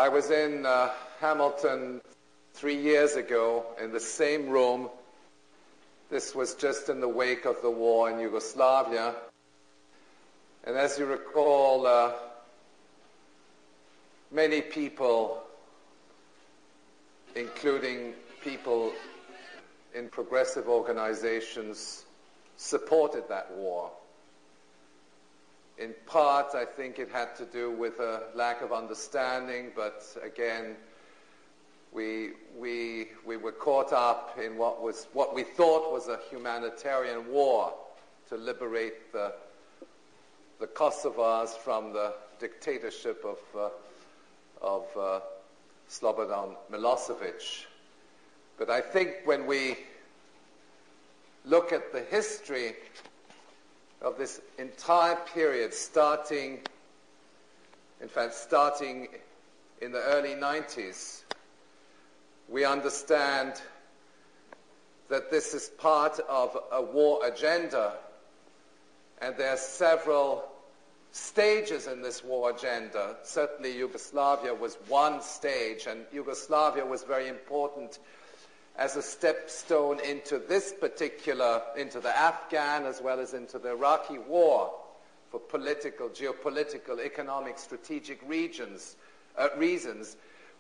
I was in Hamilton 3 years ago in the same room. This was just in the wake of the war in Yugoslavia. And as you recall, many people, including people in progressive organizations, supported that war. In part, I think it had to do with a lack of understanding, but again, we were caught up in what we thought was a humanitarian war to liberate the Kosovars from the dictatorship of Slobodan Milosevic. But I think when we look at the history of this entire period, starting in the early 90s, we understand that this is part of a war agenda, and there are several stages in this war agenda. Certainly Yugoslavia was one stage, and Yugoslavia was very important as a stepstone into the Afghan as well as into the Iraqi war for political, geopolitical, economic, strategic reasons.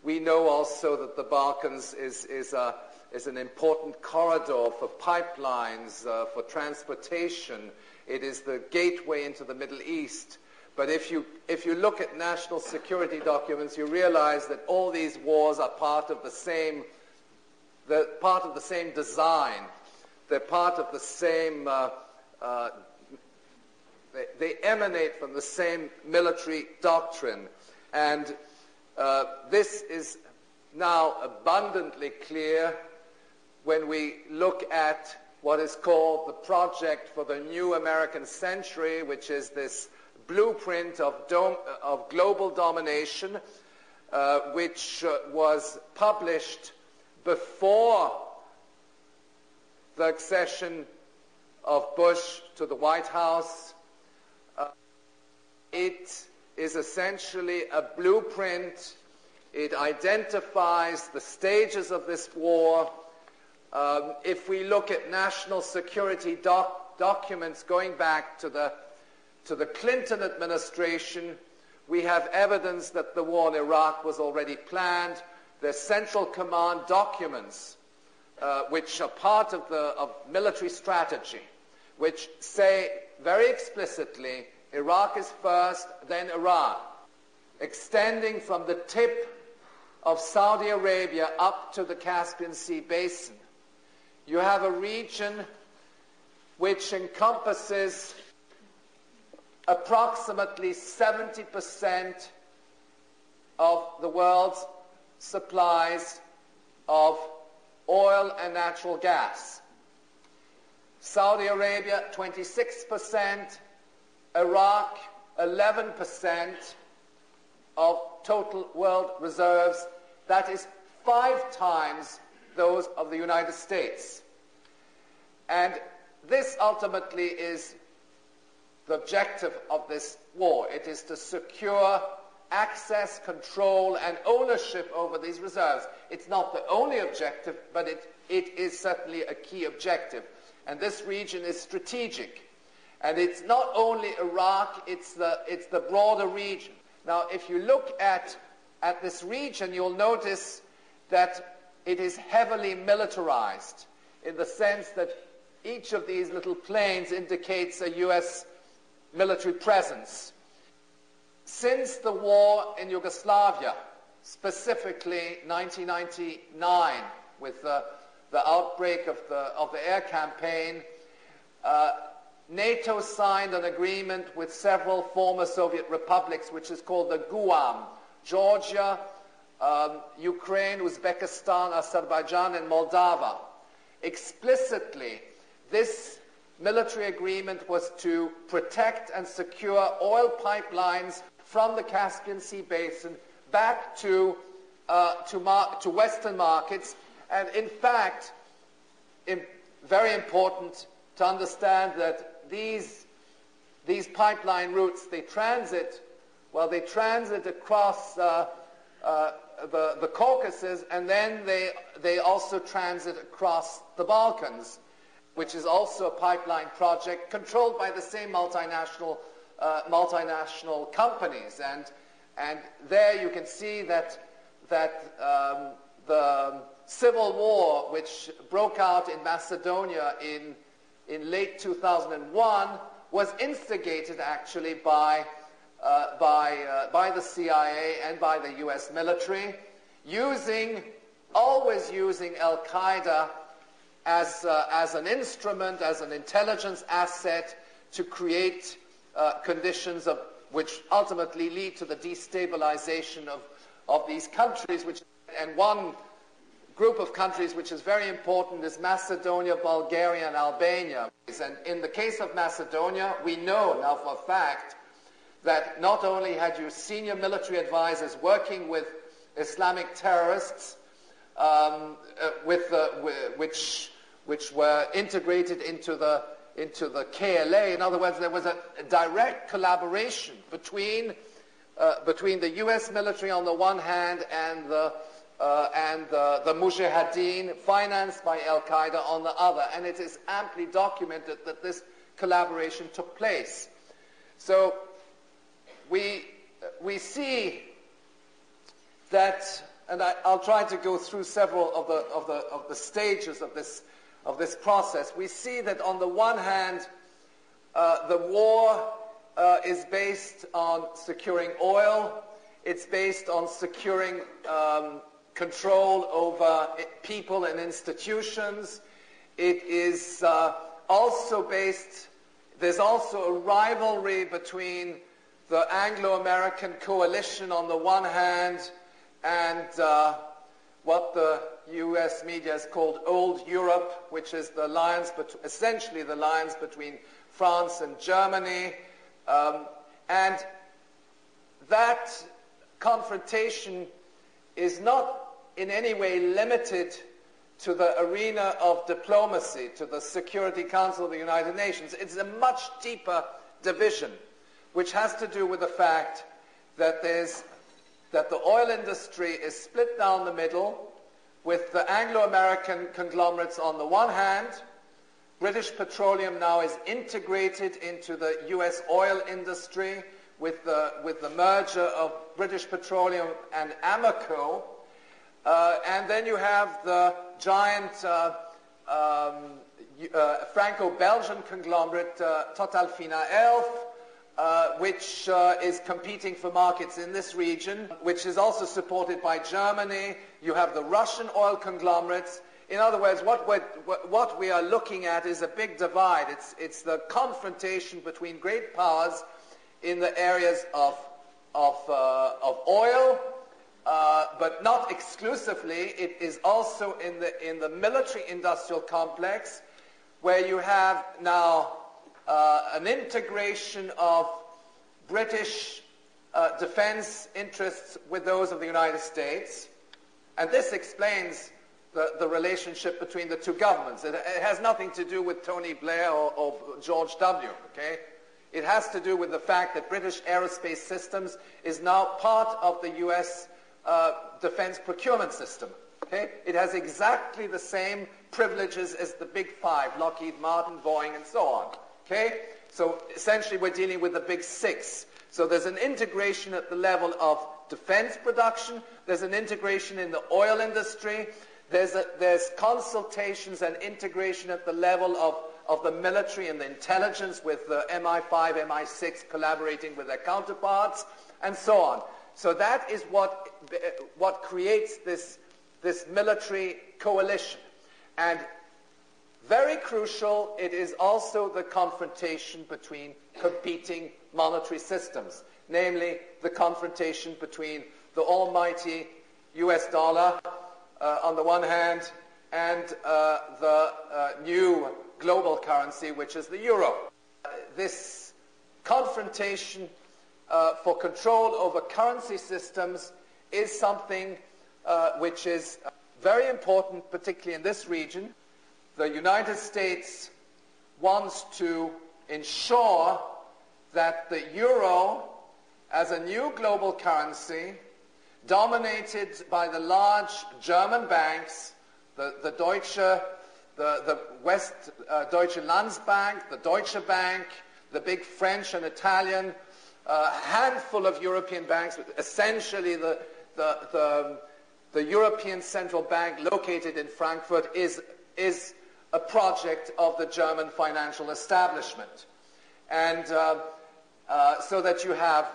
We know also that the Balkans is an important corridor for pipelines, for transportation. It is the gateway into the Middle East. But if you look at national security documents, you realize that all these wars are part of the same design. They're part of the same, they emanate from the same military doctrine. And this is now abundantly clear when we look at what is called the Project for the New American Century, which is this blueprint of global domination, which was published before the accession of Bush to the White House. It is essentially a blueprint. It identifies the stages of this war. If we look at national security documents going back to the Clinton administration, we have evidence that the war in Iraq was already planned. There's Central Command documents, which are part of military strategy, which say very explicitly, Iraq is first, then Iran, extending from the tip of Saudi Arabia up to the Caspian Sea basin. You have a region which encompasses approximately 70% of the world's supplies of oil and natural gas. Saudi Arabia, 26%, Iraq, 11% of total world reserves. That is 5 times those of the United States. And this ultimately is the objective of this war. It is to secure access, control, and ownership over these reserves. It's not the only objective, but it is certainly a key objective. And this region is strategic. And it's not only Iraq, it's the broader region. Now, if you look at this region, you'll notice that it is heavily militarized in the sense that each of these little planes indicates a U.S. military presence. Since the war in Yugoslavia, specifically 1999, with the outbreak of the air campaign, NATO signed an agreement with several former Soviet republics, which is called the GUAM: Georgia, Ukraine, Uzbekistan, Azerbaijan, and Moldova. Explicitly, this military agreement was to protect and secure oil pipelines from the Caspian Sea basin back to Western markets. And in fact, very important to understand that these pipeline routes, they transit across the Caucasus, and then they also transit across the Balkans, which is also a pipeline project controlled by the same multinational companies. And there you can see that the civil war, which broke out in Macedonia in late 2001, was instigated actually by the CIA and by the U.S. military, always using Al-Qaeda as an instrument, as an intelligence asset to create conditions which ultimately lead to the destabilization of these countries. And one group of countries which is very important is Macedonia, Bulgaria, and Albania. And in the case of Macedonia, we know now for a fact that not only had you senior military advisors working with Islamic terrorists, which were integrated into the KLA. In other words, there was a direct collaboration between the U.S. military on the one hand and the Mujahideen, financed by Al-Qaeda, on the other. And it is amply documented that this collaboration took place. So we see that, and I'll try to go through several of the stages of this process. We see that on the one hand, the war is based on securing oil. It's based on securing control over people and institutions. It is also based, there's also a rivalry between the Anglo-American coalition on the one hand and what the U.S. media has called Old Europe, which is the alliance, essentially the alliance between France and Germany. And that confrontation is not in any way limited to the arena of diplomacy, to the Security Council of the United Nations. It's a much deeper division, which has to do with the fact that the oil industry is split down the middle, with the Anglo-American conglomerates on the one hand. British Petroleum now is integrated into the U.S. oil industry with the merger of British Petroleum and Amoco. And then you have the giant Franco-Belgian conglomerate Total Fina Elf, which is competing for markets in this region, which is also supported by Germany. You have the Russian oil conglomerates. In other words, what we are looking at is a big divide. It's the confrontation between great powers in the areas of oil, but not exclusively. It is also in the military-industrial complex, where you have now an integration of British defense interests with those of the United States. And this explains the relationship between the two governments. It has nothing to do with Tony Blair or George W., okay? It has to do with the fact that British Aerospace Systems is now part of the U.S. defense procurement system, okay? It has exactly the same privileges as the Big Five, Lockheed Martin, Boeing, and so on. Okay? So essentially we're dealing with the big six. So there's an integration at the level of defense production. There's an integration in the oil industry. There's consultations and integration at the level of the military and the intelligence, with the MI5, MI6 collaborating with their counterparts, and so on. So that is what creates this military coalition. And very crucial, it is also the confrontation between competing monetary systems, namely the confrontation between the almighty US dollar on the one hand and the new global currency, which is the euro. This confrontation for control over currency systems is something which is very important, particularly in this region. The United States wants to ensure that the euro, as a new global currency, dominated by the large German banks, the Deutsche Landsbank, the Deutsche Bank, the big French and Italian, handful of European banks, essentially the European Central Bank located in Frankfurt is a project of the German financial establishment. And so that you have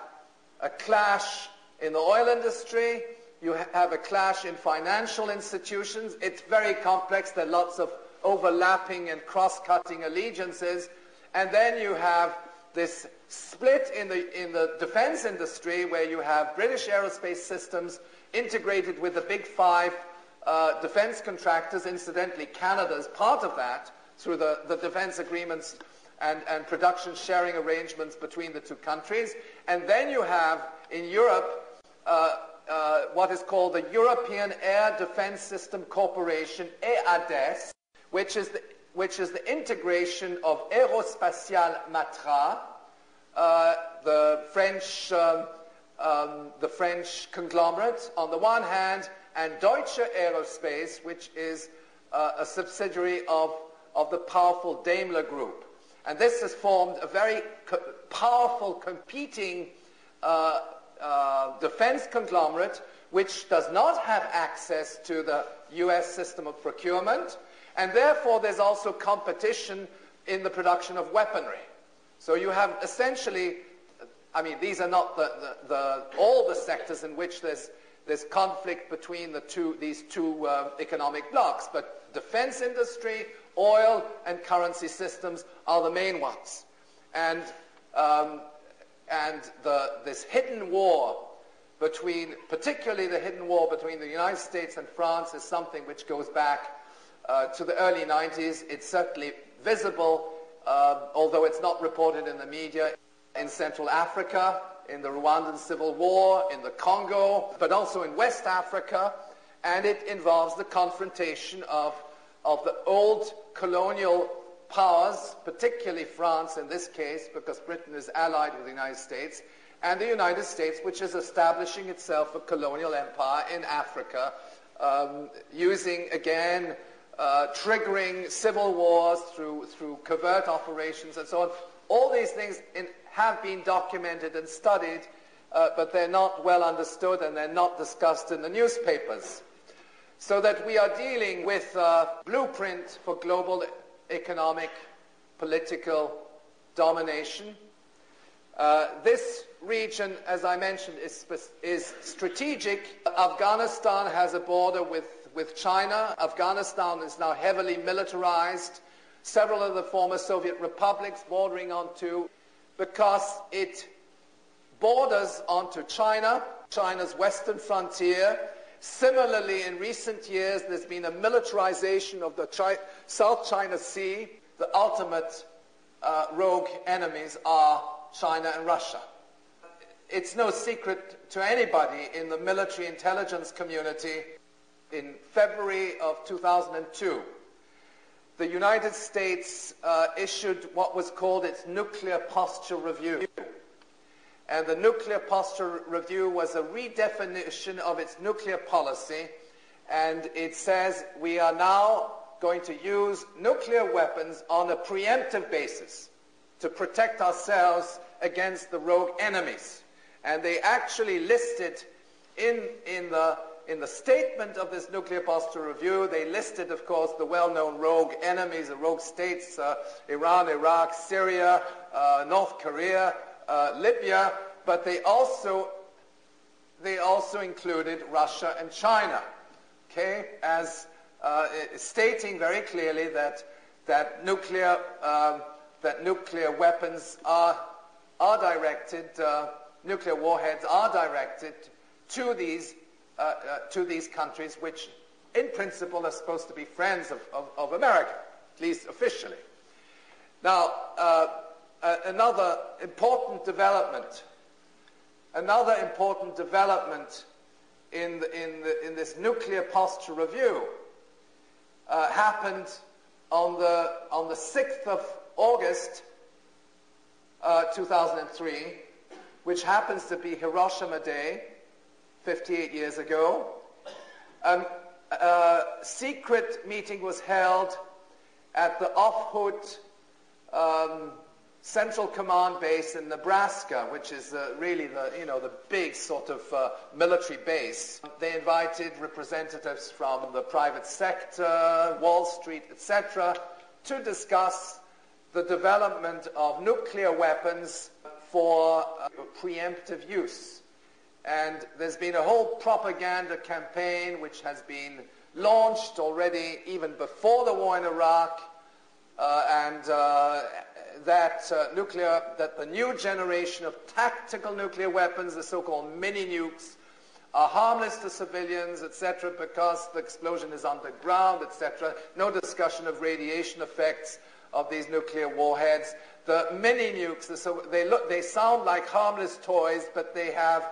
a clash in the oil industry, you have a clash in financial institutions. It's very complex. There are lots of overlapping and cross-cutting allegiances. And then you have this split in the defense industry where you have British Aerospace Systems integrated with the big five defense contractors. Incidentally, Canada is part of that through the defense agreements and production sharing arrangements between the two countries. And then you have in Europe what is called the European Air Defense System Corporation, EADES, which is the integration of Aerospatiale Matra, the French conglomerate on the one hand, and Deutsche Aerospace, which is a subsidiary of the powerful Daimler Group. And this has formed a very powerful competing defense conglomerate which does not have access to the US system of procurement, and therefore there's also competition in the production of weaponry. So you have essentially, I mean, these are not all the sectors in which there's conflict between these two economic blocks, but defense industry, oil, and currency systems are the main ones. And this hidden war particularly the hidden war between the United States and France, is something which goes back to the early 90s. It's certainly visible, although it's not reported in the media, in Central Africa, in the Rwandan Civil War, in the Congo, but also in West Africa, and it involves the confrontation of the old colonial powers, particularly France in this case, because Britain is allied with the United States, and the United States, which is establishing itself a colonial empire in Africa, using, again, triggering civil wars through covert operations and so on. All these things have been documented and studied, but they're not well understood and they're not discussed in the newspapers. So that we are dealing with a blueprint for global economic, political domination. This region, as I mentioned, is strategic. Afghanistan has a border with China. Afghanistan is now heavily militarized. Several of the former Soviet republics bordering onto, because it borders onto China, China's western frontier. Similarly, in recent years, there's been a militarization of the South China Sea. The ultimate rogue enemies are China and Russia. It's no secret to anybody in the military intelligence community. In February of 2002, the United States issued what was called its Nuclear Posture Review. And the Nuclear Posture Review was a redefinition of its nuclear policy, and it says we are now going to use nuclear weapons on a preemptive basis to protect ourselves against the rogue enemies. And they actually listed in the statement of this Nuclear Posture Review, they listed, of course, the well-known rogue enemies, the rogue states, Iran, Iraq, Syria, North Korea, Libya, but they also included Russia and China, okay, as stating very clearly that nuclear weapons are directed, nuclear warheads are directed to these countries, which in principle are supposed to be friends of America, at least officially. Now, another important development in this Nuclear Posture Review happened on the 6th of August 2003, which happens to be Hiroshima Day, 58 years ago. A secret meeting was held at the Off-Hood Central Command base in Nebraska, which is really the big sort of military base. They invited representatives from the private sector, Wall Street, etc., to discuss the development of nuclear weapons for preemptive use. And there's been a whole propaganda campaign which has been launched already even before the war in Iraq, that the new generation of tactical nuclear weapons, the so-called mini-nukes, are harmless to civilians, etc., because the explosion is underground, etc. No discussion of radiation effects of these nuclear warheads. The mini-nukes, they sound like harmless toys, but they have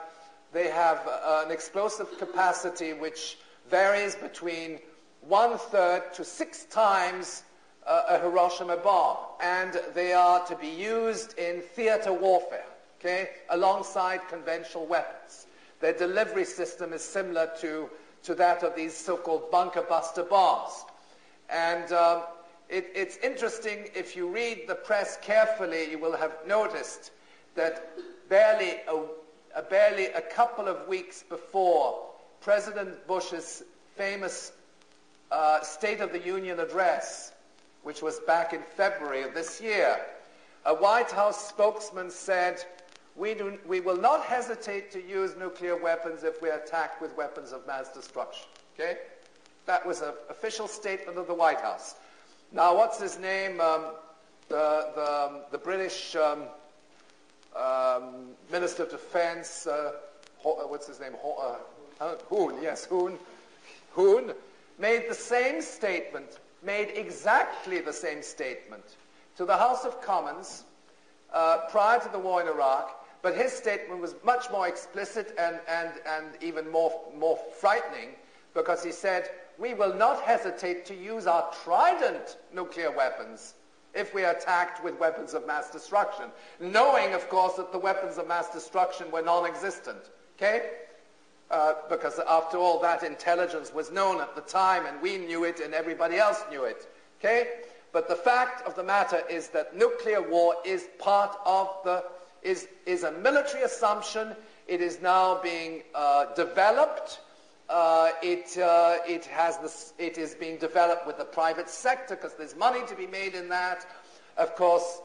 an explosive capacity which varies between 1/3 to 6 times a Hiroshima bomb, and they are to be used in theater warfare, okay, alongside conventional weapons. Their delivery system is similar to that of these so-called bunker buster bombs. And it's interesting, if you read the press carefully, you will have noticed that barely a couple of weeks before President Bush's famous State of the Union address, which was back in February of this year, a White House spokesman said, we will not hesitate to use nuclear weapons if we are attacked with weapons of mass destruction. Okay? That was an official statement of the White House. Now, what's his name? The British Minister of Defense, what's his name? Hoon, yes, Hoon. Hoon made the same statement, made exactly the same statement to the House of Commons prior to the war in Iraq, but his statement was much more explicit and even more frightening, because he said, we will not hesitate to use our Trident nuclear weapons if we are attacked with weapons of mass destruction, knowing, of course, that the weapons of mass destruction were non-existent, okay? Because after all, that intelligence was known at the time, and we knew it, and everybody else knew it, okay? But the fact of the matter is that nuclear war is part of is a military assumption. It is now being developed. It is being developed with the private sector because there's money to be made in that. Of course,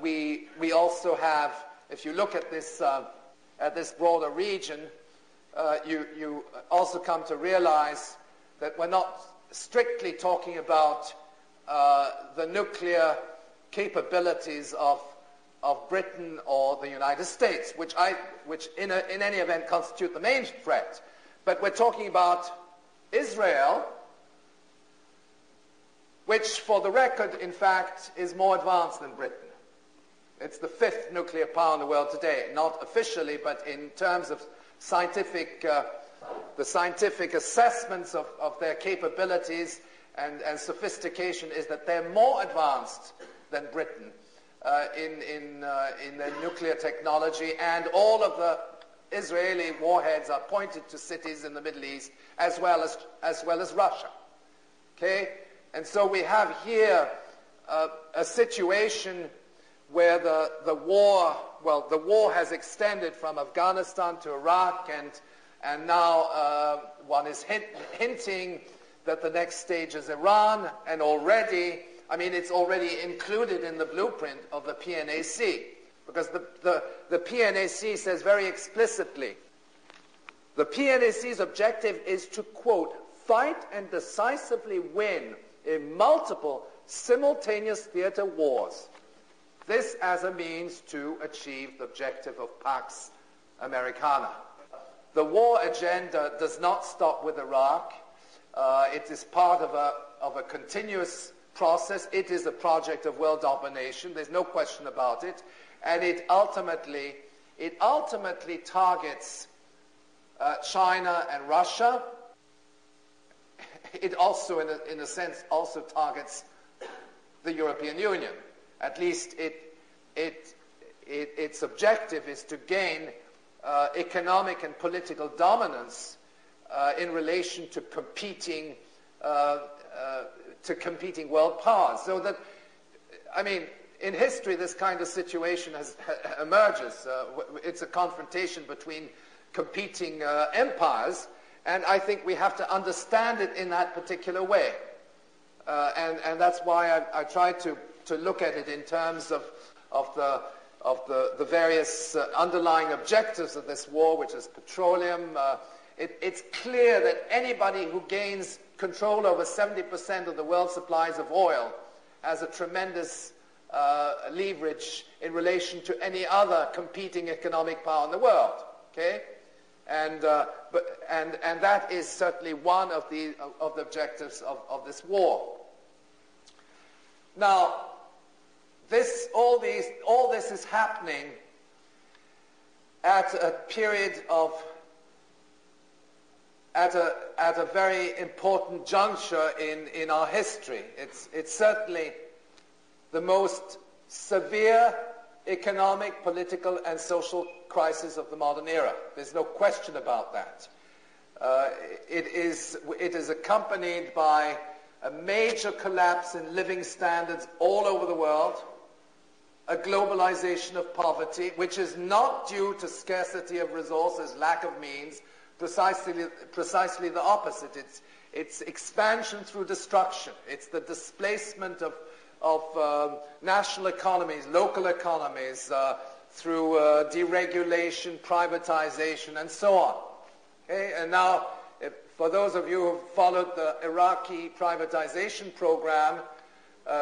we also have, if you look at this broader region, you also come to realize that we're not strictly talking about the nuclear capabilities of Britain or the United States, which in any event constitute the main threat. But we're talking about Israel, which, for the record, in fact, is more advanced than Britain. It's the 5th nuclear power in the world today, not officially, but in terms of the scientific assessments of their capabilities and sophistication is that they're more advanced than Britain in their nuclear technology, and all of the Israeli warheads are pointed to cities in the Middle East as well as Russia. Okay, and so we have here a situation where the war has extended from Afghanistan to Iraq, and now one is hinting that the next stage is Iran, and already, I mean, it's already included in the blueprint of the PNAC, because the PNAC says very explicitly, the PNAC's objective is to, quote, fight and decisively win in multiple simultaneous theater wars. This as a means to achieve the objective of Pax Americana. The war agenda does not stop with Iraq. It is part of a continuous process. It is a project of world domination. There's no question about it. And it ultimately targets China and Russia. It also, in a sense, also targets the European Union. At least its objective is to gain economic and political dominance in relation to competing world powers. So that, I mean, in history, this kind of situation emerges. It's a confrontation between competing empires, and I think we have to understand it in that particular way. And that's why I try to look at it in terms of the various underlying objectives of this war, which is petroleum. It's clear that anybody who gains control over 70% of the world's supplies of oil has a tremendous leverage in relation to any other competing economic power in the world. Okay, and that is certainly one of the objectives of this war. Now, all this is happening at a period at a very important juncture in our history. It's certainly the most severe economic, political, and social crisis of the modern era. There's no question about that. It is accompanied by a major collapse in living standards all over the world, a globalization of poverty, which is not due to scarcity of resources, lack of means, precisely the opposite. It's expansion through destruction. It's the displacement of national economies, local economies, through deregulation, privatization, and so on. Okay? And now, for those of you who have followed the Iraqi privatization program,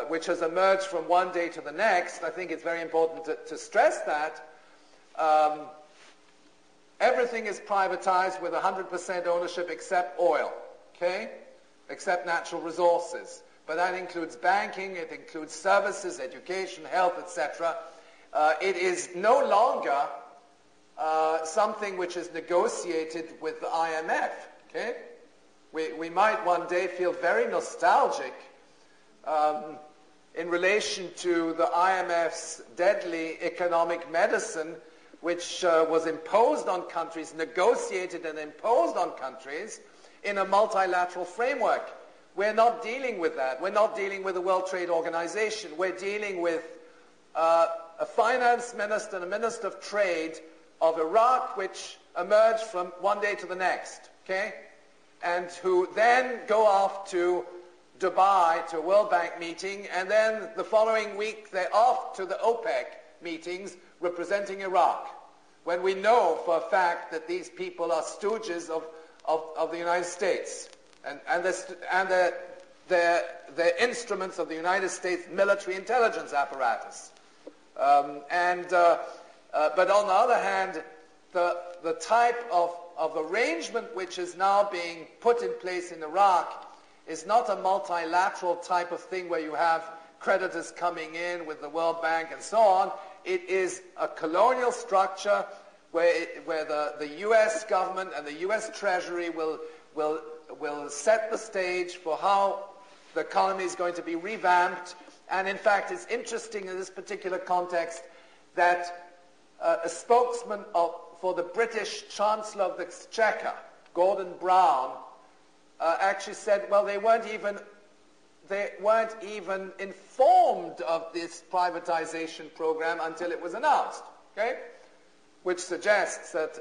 which has emerged from one day to the next, I think it's very important to stress that everything is privatized with 100% ownership except oil, okay? Except natural resources. But that includes banking, it includes services, education, health, etc. It is no longer something which is negotiated with the IMF. Okay? We might one day feel very nostalgic in relation to the IMF's deadly economic medicine, which was imposed on countries, negotiated and imposed on countries in a multilateral framework. We're not dealing with that. We're not dealing with the World Trade Organization. We're dealing with a finance minister and a minister of trade of Iraq, which emerged from one day to the next, okay? And who then go off to Dubai to a World Bank meeting, and then the following week they're off to the OPEC meetings representing Iraq, when we know for a fact that these people are stooges of the United States, and they're instruments of the United States military intelligence apparatus. But on the other hand, the type of arrangement which is now being put in place in Iraq is not a multilateral type of thing where you have creditors coming in with the World Bank and so on. It is a colonial structure where the U.S. government and the U.S. Treasury will set the stage for how the economy is going to be revamped. And in fact, it's interesting in this particular context that a spokesman for the British Chancellor of the Exchequer, Gordon Brown, actually said, well, they weren't even informed of this privatization program until it was announced, okay? Which suggests that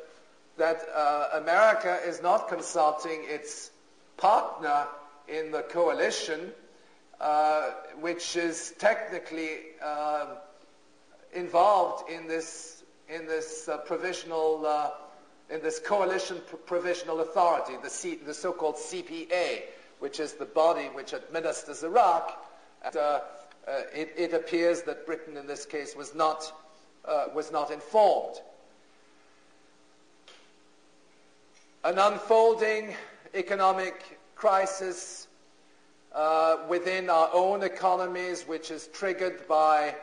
America is not consulting its partner in the coalition, which is technically involved in this coalition provisional authority, the so-called CPA, which is the body which administers Iraq. And, it appears that Britain, in this case, was not informed. An unfolding economic crisis within our own economies, which is triggered by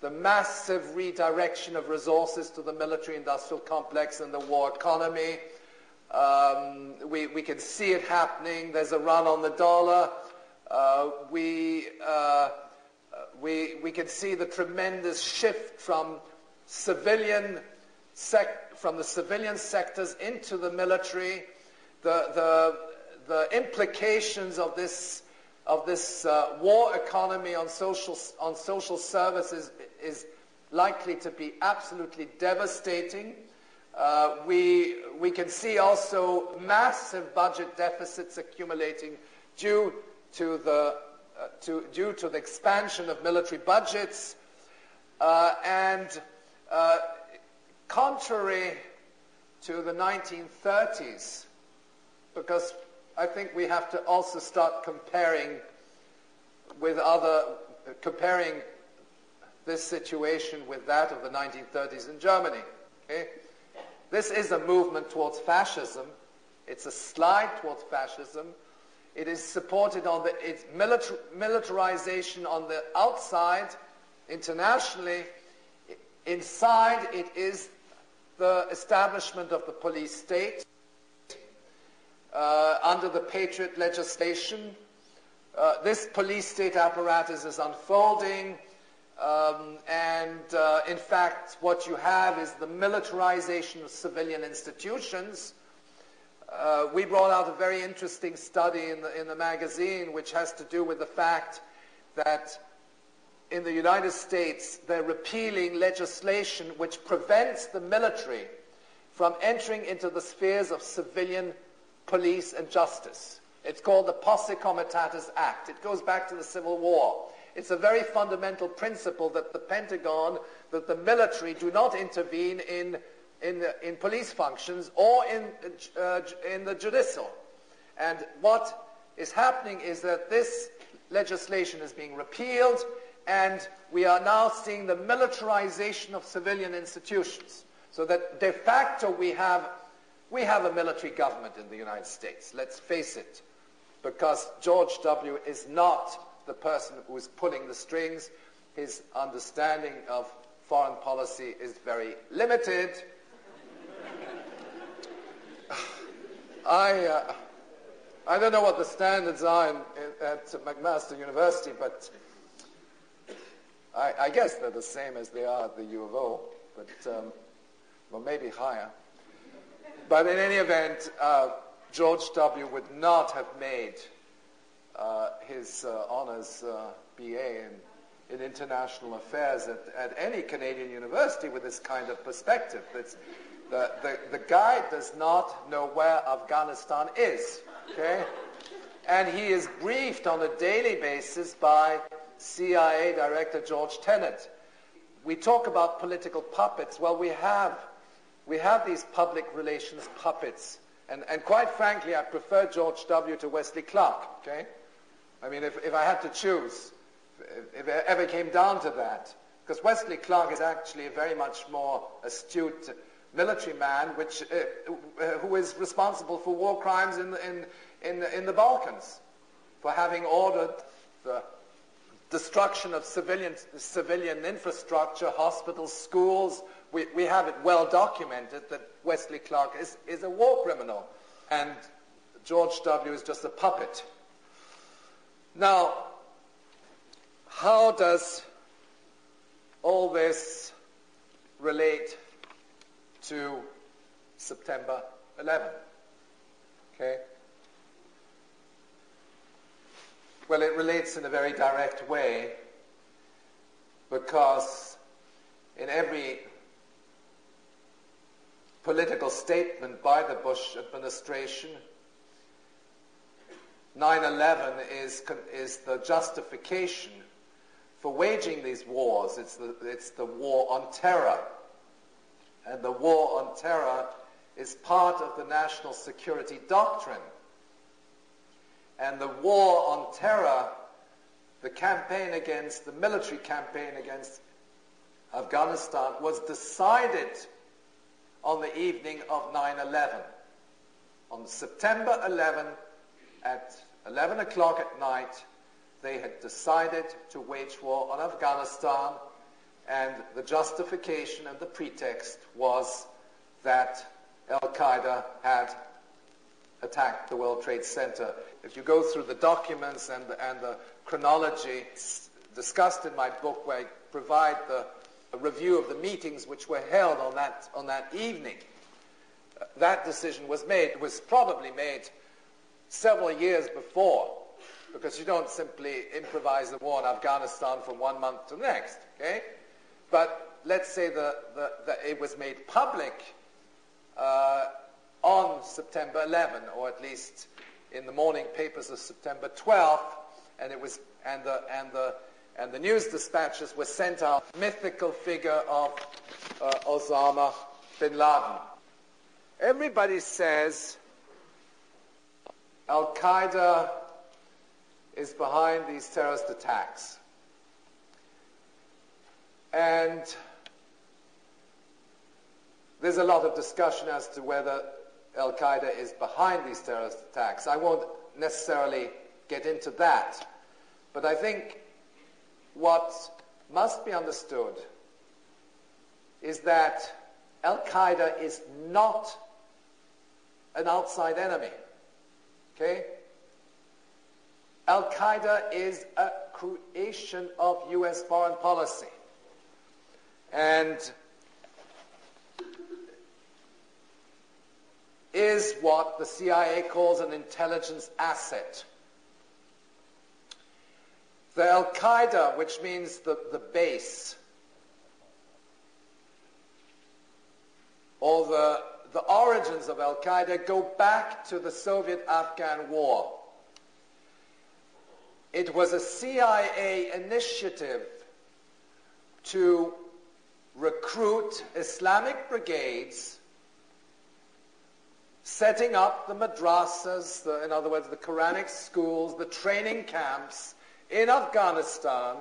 the massive redirection of resources to the military-industrial complex and the war economy. We can see it happening. There's a run on the dollar. We can see the tremendous shift from civilian from the civilian sectors into the military, the implications of this war economy on social services is likely to be absolutely devastating. We can see also massive budget deficits accumulating due to the expansion of military budgets, and contrary to the 1930s, because I think we have to also start comparing this situation with that of the 1930s in Germany. Okay? This is a movement towards fascism. It's a slide towards fascism. It is supported on its militarization on the outside, internationally. Inside, it is the establishment of the police state under the Patriot legislation. This police state apparatus is unfolding, and in fact, what you have is the militarization of civilian institutions. We brought out a very interesting study in the magazine, which has to do with the fact that in the United States they're repealing legislation which prevents the military from entering into the spheres of civilian police and justice. It's called the Posse Comitatus Act. It goes back to the Civil War. It's a very fundamental principle that the Pentagon, that the military do not intervene in police functions or in the judicial. And what is happening is that this legislation is being repealed, and we are now seeing the militarization of civilian institutions. So that de facto we have a military government in the United States, let's face it, because George W. is not the person who is pulling the strings. His understanding of foreign policy is very limited. I don't know what the standards are at McMaster University, but I guess they're the same as they are at the U of O, but well, maybe higher. But in any event, George W. would not have made his honors BA in international affairs at any Canadian university with this kind of perspective. The guy does not know where Afghanistan is, okay? And he is briefed on a daily basis by CIA Director George Tenet. We talk about political puppets. Well, we have these public relations puppets. And quite frankly, I prefer George W. to Wesley Clark, okay? I mean, if I had to choose, if it ever came down to that, because Wesley Clark is actually a very much more astute military man, who is responsible for war crimes in the Balkans, for having ordered the destruction of civilian infrastructure, hospitals, schools. We have it well documented that Wesley Clark is a war criminal, and George W. is just a puppet. Now, how does all this relate to September 11? Okay? Well, it relates in a very direct way, because in every political statement by the Bush administration, 9/11 is the justification for waging these wars. It's the war on terror. And the war on terror is part of the national security doctrine. And the war on terror, the military campaign against Afghanistan, was decided on the evening of 9/11. On September 11, at 11 o'clock at night, they had decided to wage war on Afghanistan, and the justification and the pretext was that Al-Qaeda had attacked the World Trade Center. If you go through the documents and the chronology discussed in my book, where I provide a review of the meetings which were held on that evening, that decision was made. It was probably made several years before, because you don't simply improvise the war in Afghanistan from one month to the next, okay? But let's say that it was made public on September 11, or at least in the morning papers of September 12th, and it was and the news dispatches were sent out. Mythical figure of Osama bin Laden. Everybody says Al-Qaeda is behind these terrorist attacks. And there's a lot of discussion as to whether Al-Qaeda is behind these terrorist attacks. I won't necessarily get into that. But I think what must be understood is that Al-Qaeda is not an outside enemy. Okay? Al-Qaeda is a creation of U.S. foreign policy. And is what the CIA calls an intelligence asset. The Al-Qaeda, which means the base, or the origins of Al-Qaeda go back to the Soviet-Afghan War. It was a CIA initiative to recruit Islamic brigades, setting up the madrasas, in other words, the Quranic schools, the training camps in Afghanistan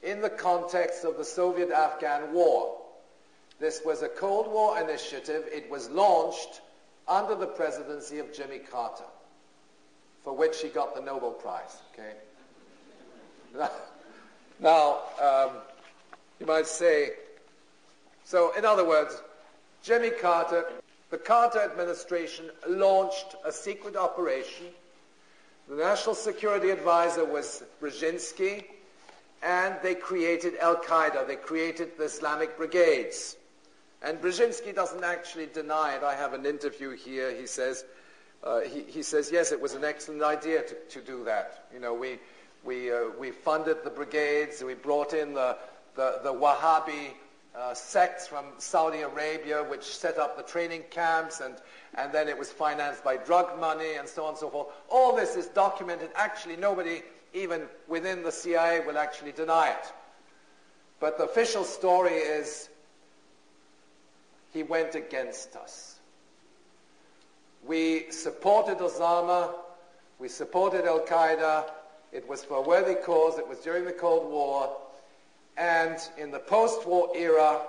in the context of the Soviet-Afghan War. This was a Cold War initiative. It was launched under the presidency of Jimmy Carter, for which he got the Nobel Prize. Okay. Now, you might say, so in other words, Jimmy Carter, the Carter administration launched a secret operation. The National Security Advisor was Brzezinski, and they created Al-Qaeda. They created the Islamic Brigades. And Brzezinski doesn't actually deny it. I have an interview here. He says, yes, it was an excellent idea to do that. You know, we funded the brigades. We brought in the Wahhabi sects from Saudi Arabia, which set up the training camps, and then it was financed by drug money and so on and so forth. All this is documented. Actually, nobody, even within the CIA, will actually deny it. But the official story is he went against us. We supported Osama. We supported Al-Qaeda. It was for a worthy cause. It was during the Cold War. And in the post-war era,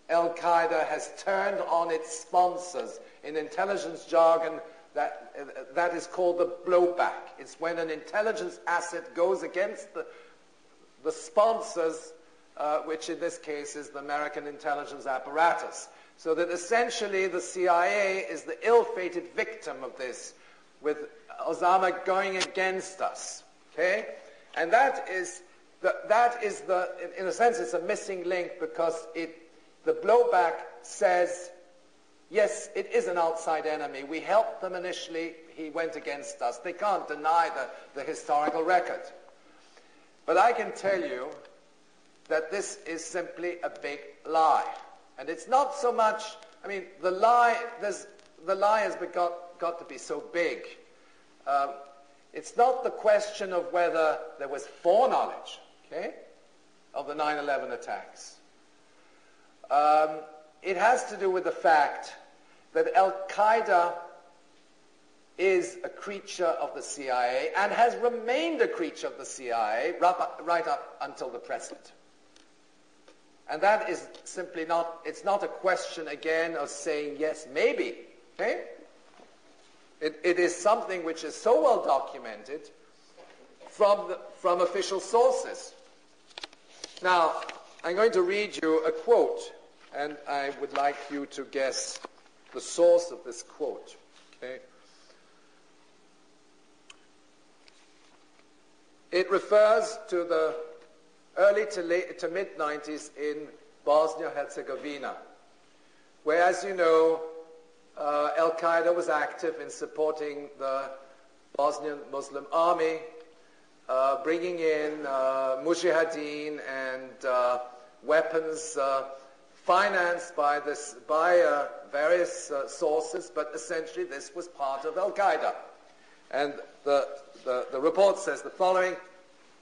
Al-Qaeda has turned on its sponsors. In intelligence jargon, that is called the blowback. It's when an intelligence asset goes against the sponsors, which in this case is the American intelligence apparatus. So that essentially the CIA is the ill-fated victim of this, with Osama going against us. Okay? And that is in a sense, it's a missing link, because the blowback says, yes, it is an outside enemy. We helped them initially. He went against us. They can't deny the historical record. But I can tell you that this is simply a big lie. And it's not so much, I mean, the lie has got to be so big. It's not the question of whether there was foreknowledge, okay, of the 9/11 attacks. It has to do with the fact that Al-Qaeda is a creature of the CIA and has remained a creature of the CIA right up until the present. And that is simply not, it's not a question again of saying yes, maybe, okay? It is something which is so well documented from official sources. Now, I'm going to read you a quote, and I would like you to guess the source of this quote. Okay? It refers to the early to mid-90s in Bosnia-Herzegovina, where, as you know, Al-Qaeda was active in supporting the Bosnian Muslim army, bringing in mujahideen and weapons financed by various sources, but essentially this was part of Al-Qaeda. And the report says the following: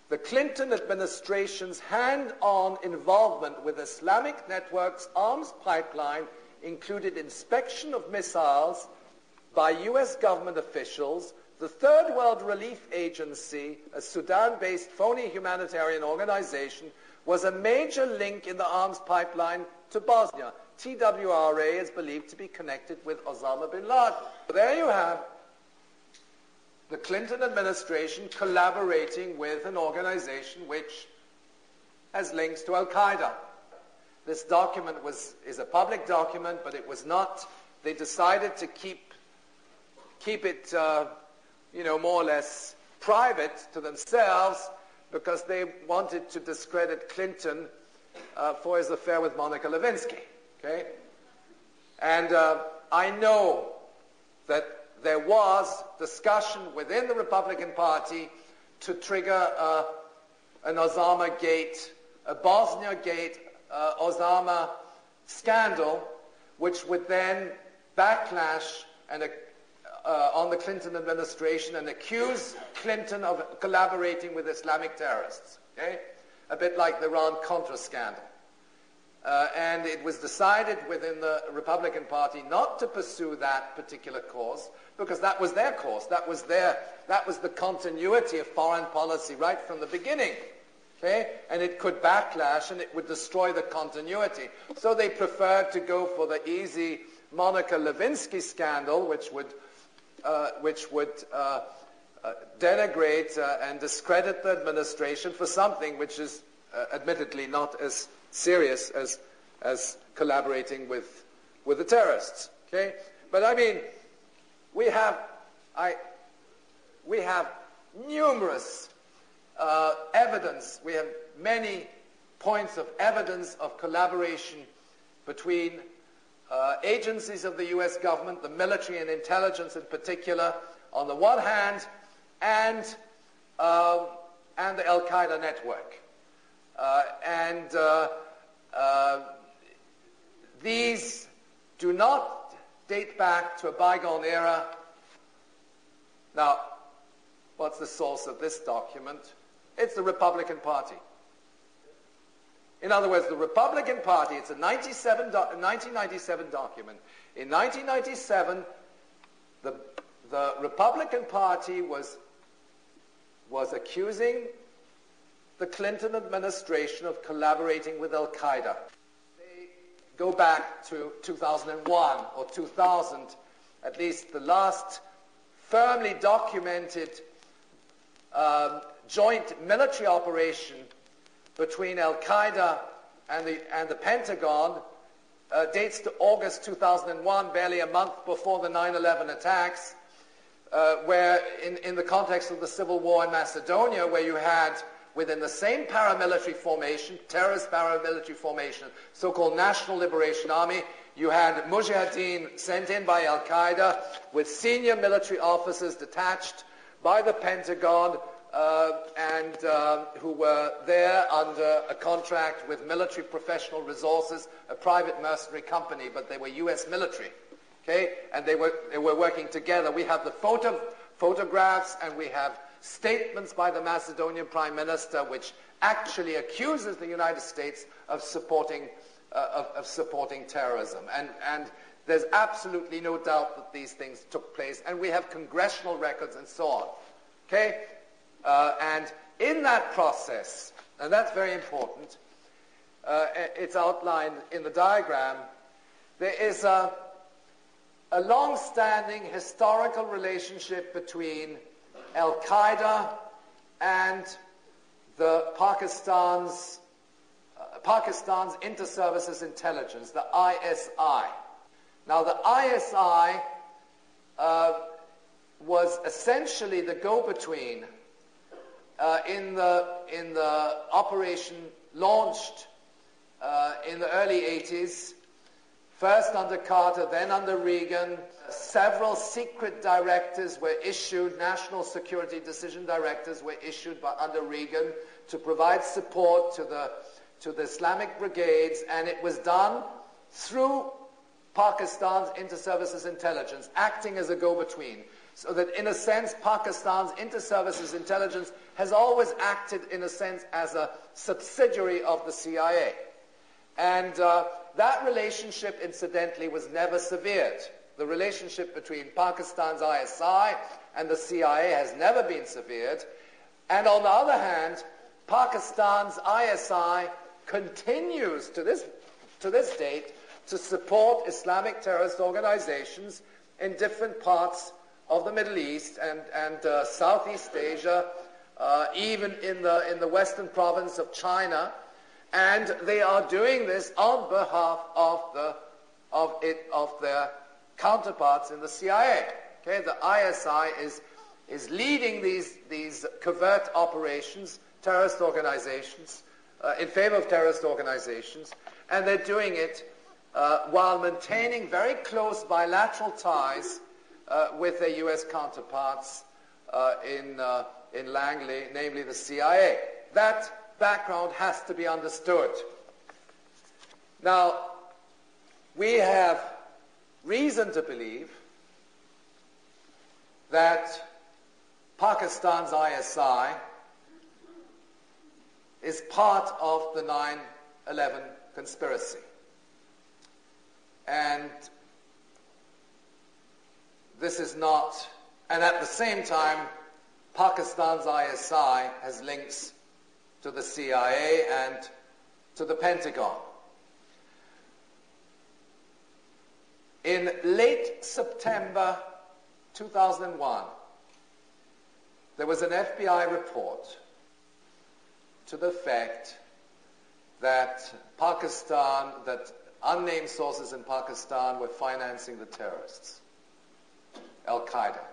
the Clinton administration's hand-on involvement with Islamic networks' arms pipeline included inspection of missiles by U.S. government officials. The Third World Relief Agency, a Sudan-based phony humanitarian organization, was a major link in the arms pipeline to Bosnia. TWRA is believed to be connected with Osama bin Laden. There you have the Clinton administration collaborating with an organization which has links to Al-Qaeda. This document is a public document, but it was not. They decided to keep it, more or less private to themselves because they wanted to discredit Clinton for his affair with Monica Lewinsky. Okay, and I know that there was discussion within the Republican Party to trigger an Osama Gate, a Bosnia Gate, Osama scandal, which would then backlash on the Clinton administration and accuse Clinton of collaborating with Islamic terrorists. Okay? A bit like the Iran-Contra scandal. And it was decided within the Republican Party not to pursue that particular course because that was their course. That was the continuity of foreign policy right from the beginning. Okay? And it could backlash and it would destroy the continuity. So they preferred to go for the easy Monica Lewinsky scandal, which would denigrate and discredit the administration for something which is admittedly not as serious as collaborating with the terrorists. Okay, but I mean, we have numerous evidence. We have many points of evidence of collaboration between agencies of the U.S. government, the military and intelligence in particular, on the one hand, and the Al-Qaeda network. These do not date back to a bygone era. Now, what's the source of this document? It's the Republican Party. In other words, the Republican Party, it's a 1997 document. In 1997, the Republican Party was accusing the Clinton administration of collaborating with Al-Qaeda. They go back to 2001 or 2000, at least the last firmly documented joint military operation between Al-Qaeda and the Pentagon dates to August 2001, barely a month before the 9/11 attacks, where in the context of the civil war in Macedonia, where you had within the same paramilitary formation, terrorist paramilitary formation, so-called National Liberation Army, you had mujahideen sent in by Al-Qaeda with senior military officers detached by the Pentagon and who were there under a contract with military professional resources, a private mercenary company, but they were U.S. military, okay? And they were working together. We have the photographs and we have statements by the Macedonian Prime Minister which actually accuses the United States of supporting terrorism. And there's absolutely no doubt that these things took place, and we have congressional records and so on, okay? And in that process, and that's very important, it's outlined in the diagram, there is a long-standing historical relationship between Al-Qaeda and the Pakistan's Inter-Services Intelligence, the ISI. Now, the ISI was essentially the go-between in the operation launched in the early 80s, first under Carter, then under Reagan, several secret directives were issued, national security decision directives were issued under Reagan to provide support to the Islamic brigades, and it was done through Pakistan's inter-services intelligence, acting as a go-between. So that in a sense, Pakistan's inter-services intelligence has always acted in a sense as a subsidiary of the CIA. And that relationship, incidentally, was never severed. The relationship between Pakistan's ISI and the CIA has never been severed. And on the other hand, Pakistan's ISI continues to this date to support Islamic terrorist organizations in different parts of the Middle East and Southeast Asia, even in the western province of China, and they are doing this on behalf of their counterparts in the CIA. Okay, the ISI is leading these covert operations, terrorist organizations, in favor of terrorist organizations, and they're doing it while maintaining very close bilateral ties with their U.S. counterparts in Langley, namely the CIA. That background has to be understood. Now, we have reason to believe that Pakistan's ISI is part of the 9/11 conspiracy. And this is not, and at the same time, Pakistan's ISI has links to the CIA and to the Pentagon. In late September 2001, there was an FBI report to the effect that unnamed sources in Pakistan were financing the terrorists, Al-Qaeda.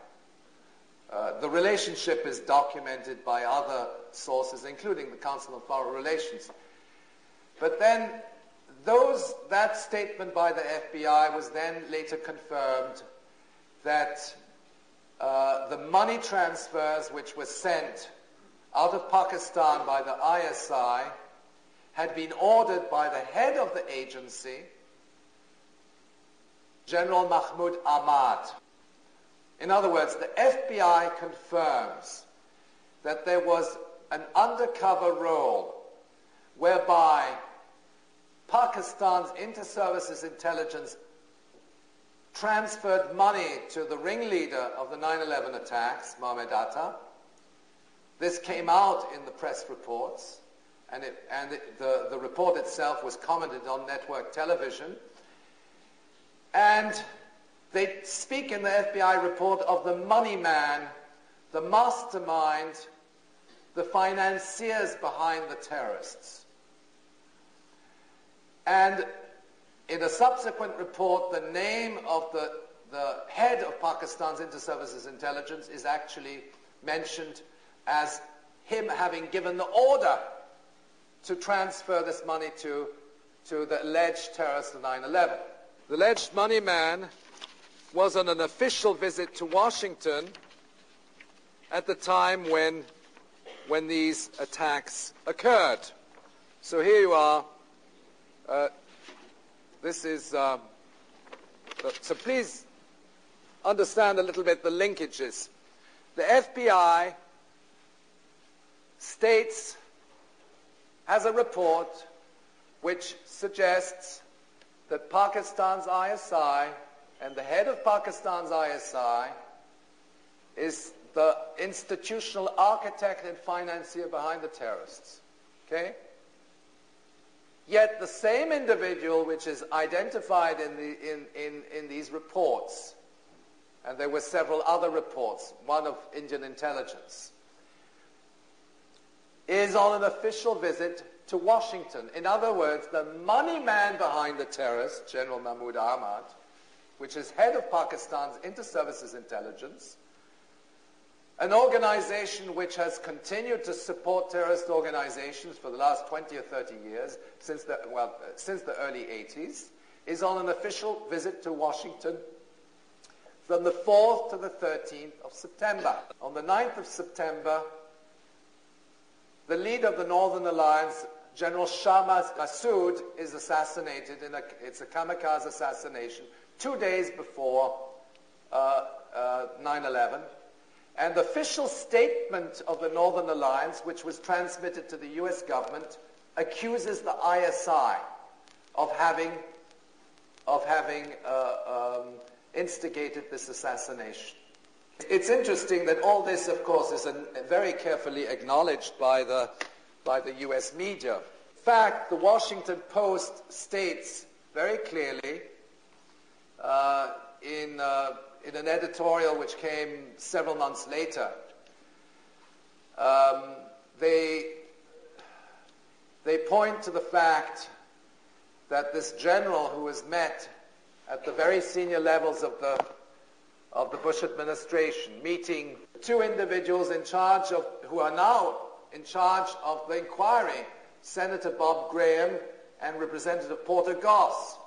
The relationship is documented by other sources, including the Council of Foreign Relations. But then that statement by the FBI was then later confirmed that the money transfers which were sent out of Pakistan by the ISI had been ordered by the head of the agency, General Mahmoud Ahmad. In other words, the FBI confirms that there was an undercover role whereby Pakistan's inter-services intelligence transferred money to the ringleader of the 9/11 attacks, Mohammed Atta. This came out in the press reports, and the report itself was commented on network television. And they speak in the FBI report of the money man, the mastermind, the financiers behind the terrorists. And in a subsequent report, the name of the head of Pakistan's inter-services intelligence is actually mentioned as him having given the order to transfer this money to the alleged terrorists of 9/11. The alleged money man was on an official visit to Washington at the time when these attacks occurred. So here you are. This is, so please understand a little bit the linkages. The FBI states, has a report which suggests that Pakistan's ISI and the head of Pakistan's ISI is the institutional architect and financier behind the terrorists. Okay? Yet the same individual which is identified in these reports, and there were several other reports, one of Indian intelligence, is on an official visit to Washington. In other words, the money man behind the terrorists, General Mahmoud Ahmad, which is head of Pakistan's inter-services intelligence, an organization which has continued to support terrorist organizations for the last 20 or 30 years, since the early 80s, is on an official visit to Washington from the 4th to the 13th of September. On the 9th of September, the leader of the Northern Alliance, General Shah Massoud, is assassinated. It's a kamikaze assassination 2 days before 9/11. And the official statement of the Northern Alliance, which was transmitted to the U.S. government, accuses the ISI of having instigated this assassination. It's interesting that all this, of course, is very carefully acknowledged by the U.S. media. In fact, the Washington Post states very clearly in an editorial which came several months later, they point to the fact that this general who was met at the very senior levels of the Bush administration, meeting two individuals who are now in charge of the inquiry, Senator Bob Graham and Representative Porter Goss.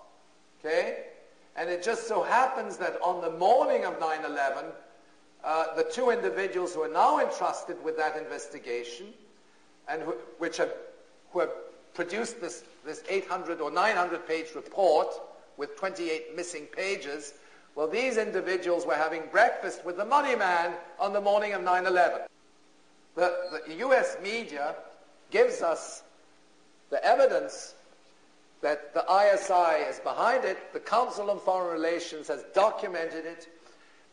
Okay? And it just so happens that on the morning of 9/11, the two individuals who are now entrusted with that investigation and who have produced this 800 or 900-page report with 28 missing pages, well, these individuals were having breakfast with the money man on the morning of 9/11. The U.S. media gives us the evidence that the ISI is behind it. The Council on Foreign Relations has documented it,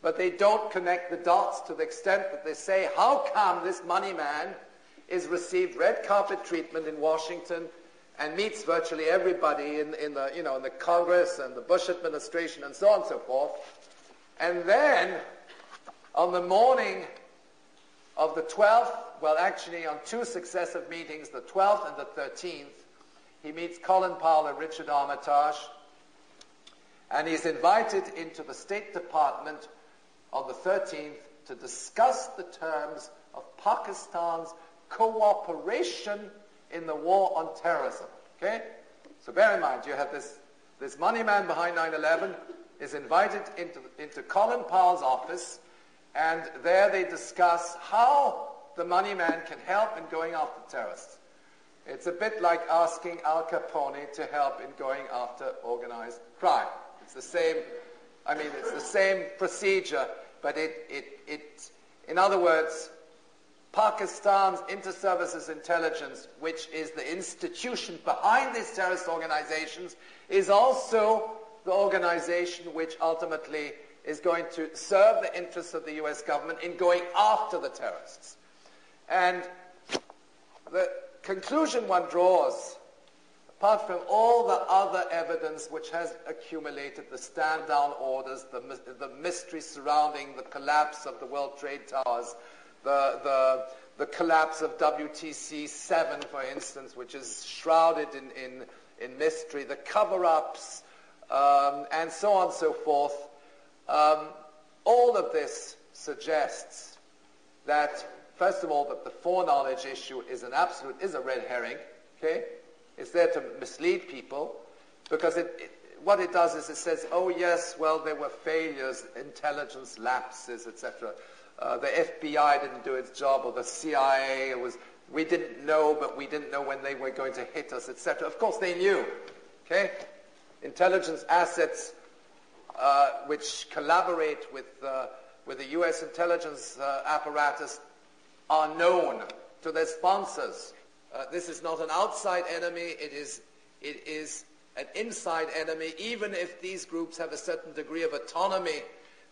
but they don't connect the dots to the extent that they say, how come this money man is received red carpet treatment in Washington and meets virtually everybody in the Congress and the Bush administration and so on and so forth. And then on the morning of the 12th, well, actually on two successive meetings, the 12th and the 13th, he meets Colin Powell and Richard Armitage, and he's invited into the State Department on the 13th to discuss the terms of Pakistan's cooperation in the war on terrorism. Okay? So bear in mind, you have this money man behind 9/11 is invited into Colin Powell's office, and there they discuss how the money man can help in going after terrorists. It's a bit like asking Al Capone to help in going after organized crime. It's the same, it's the same procedure, but in other words, Pakistan's inter-services intelligence, which is the institution behind these terrorist organizations, is also the organization which ultimately is going to serve the interests of the U.S. government in going after the terrorists. And the conclusion one draws, apart from all the other evidence which has accumulated, the stand-down orders, the mystery surrounding the collapse of the World Trade Towers, the collapse of WTC 7, for instance, which is shrouded in mystery, the cover-ups, and so on and so forth. All of this suggests that, first of all, that the foreknowledge issue is a red herring. Okay, it's there to mislead people, because what it does is it says, oh yes, well, there were failures, intelligence lapses, etc. The FBI didn't do its job, or the CIA we didn't know, but we didn't know when they were going to hit us, etc. Of course, they knew. Okay, intelligence assets which collaborate with the U.S. intelligence apparatus are known to their sponsors. This is not an outside enemy, it is an inside enemy. Even if these groups have a certain degree of autonomy,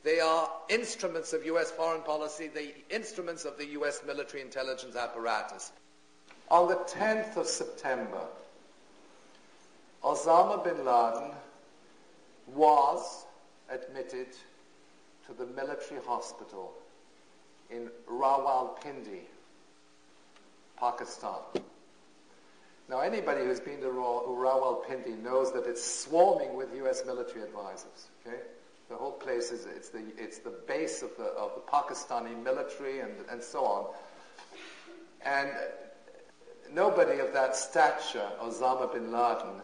they are instruments of U.S. foreign policy, the instruments of the U.S. military intelligence apparatus. On the 10th of September, Osama bin Laden was admitted to the military hospital in Rawalpindi, Pakistan. Now, anybody who's been to Rawalpindi knows that it's swarming with U.S. military advisors. Okay? The whole place it's the base of the Pakistani military and so on. And nobody of that stature, Osama bin Laden,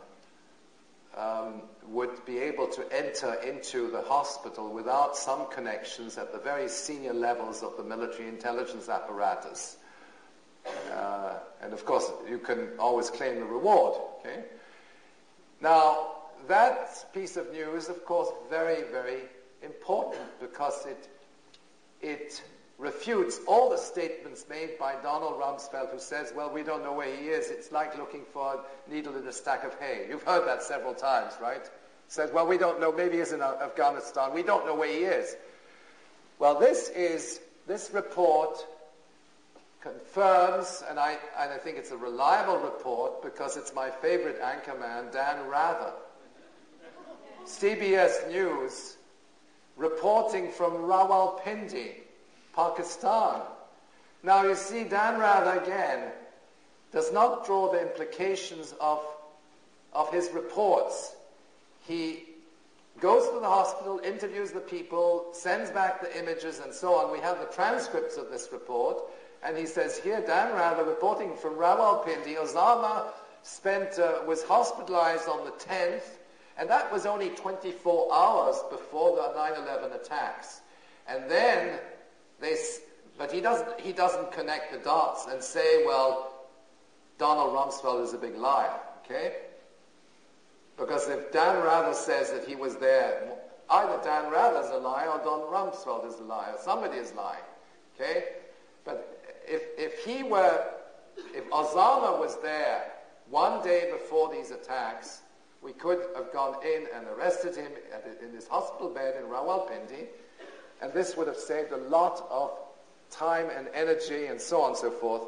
would be able to enter into the hospital without some connections at the very senior levels of the military intelligence apparatus. And of course, you can always claim the reward. Okay? Now, that piece of news, of course, very, very important because it refutes all the statements made by Donald Rumsfeld, who says, well, we don't know where he is. It's like looking for a needle in a stack of hay. You've heard that several times, right? Says, well, we don't know. Maybe he's in Afghanistan. We don't know where he is. Well, this report confirms, and I think it's a reliable report because it's my favorite anchorman, Dan Rather. CBS News reporting from Rawalpindi, Pakistan. Now you see, Dan Rather again does not draw the implications of his reports. He goes to the hospital, interviews the people, sends back the images and so on. We have the transcripts of this report, and he says here, Dan Rather reporting from Rawalpindi, Osama was hospitalized on the 10th, and that was only 24 hours before the 9/11 attacks. And then but he doesn't connect the dots and say, well, Donald Rumsfeld is a big liar, okay? Because if Dan Rather says that he was there, either Dan Rather is a liar or Don Rumsfeld is a liar. Somebody is lying, okay? But if Osama was there one day before these attacks, we could have gone in and arrested him in his hospital bed in Rawalpindi, and this would have saved a lot of time and energy and so on and so forth.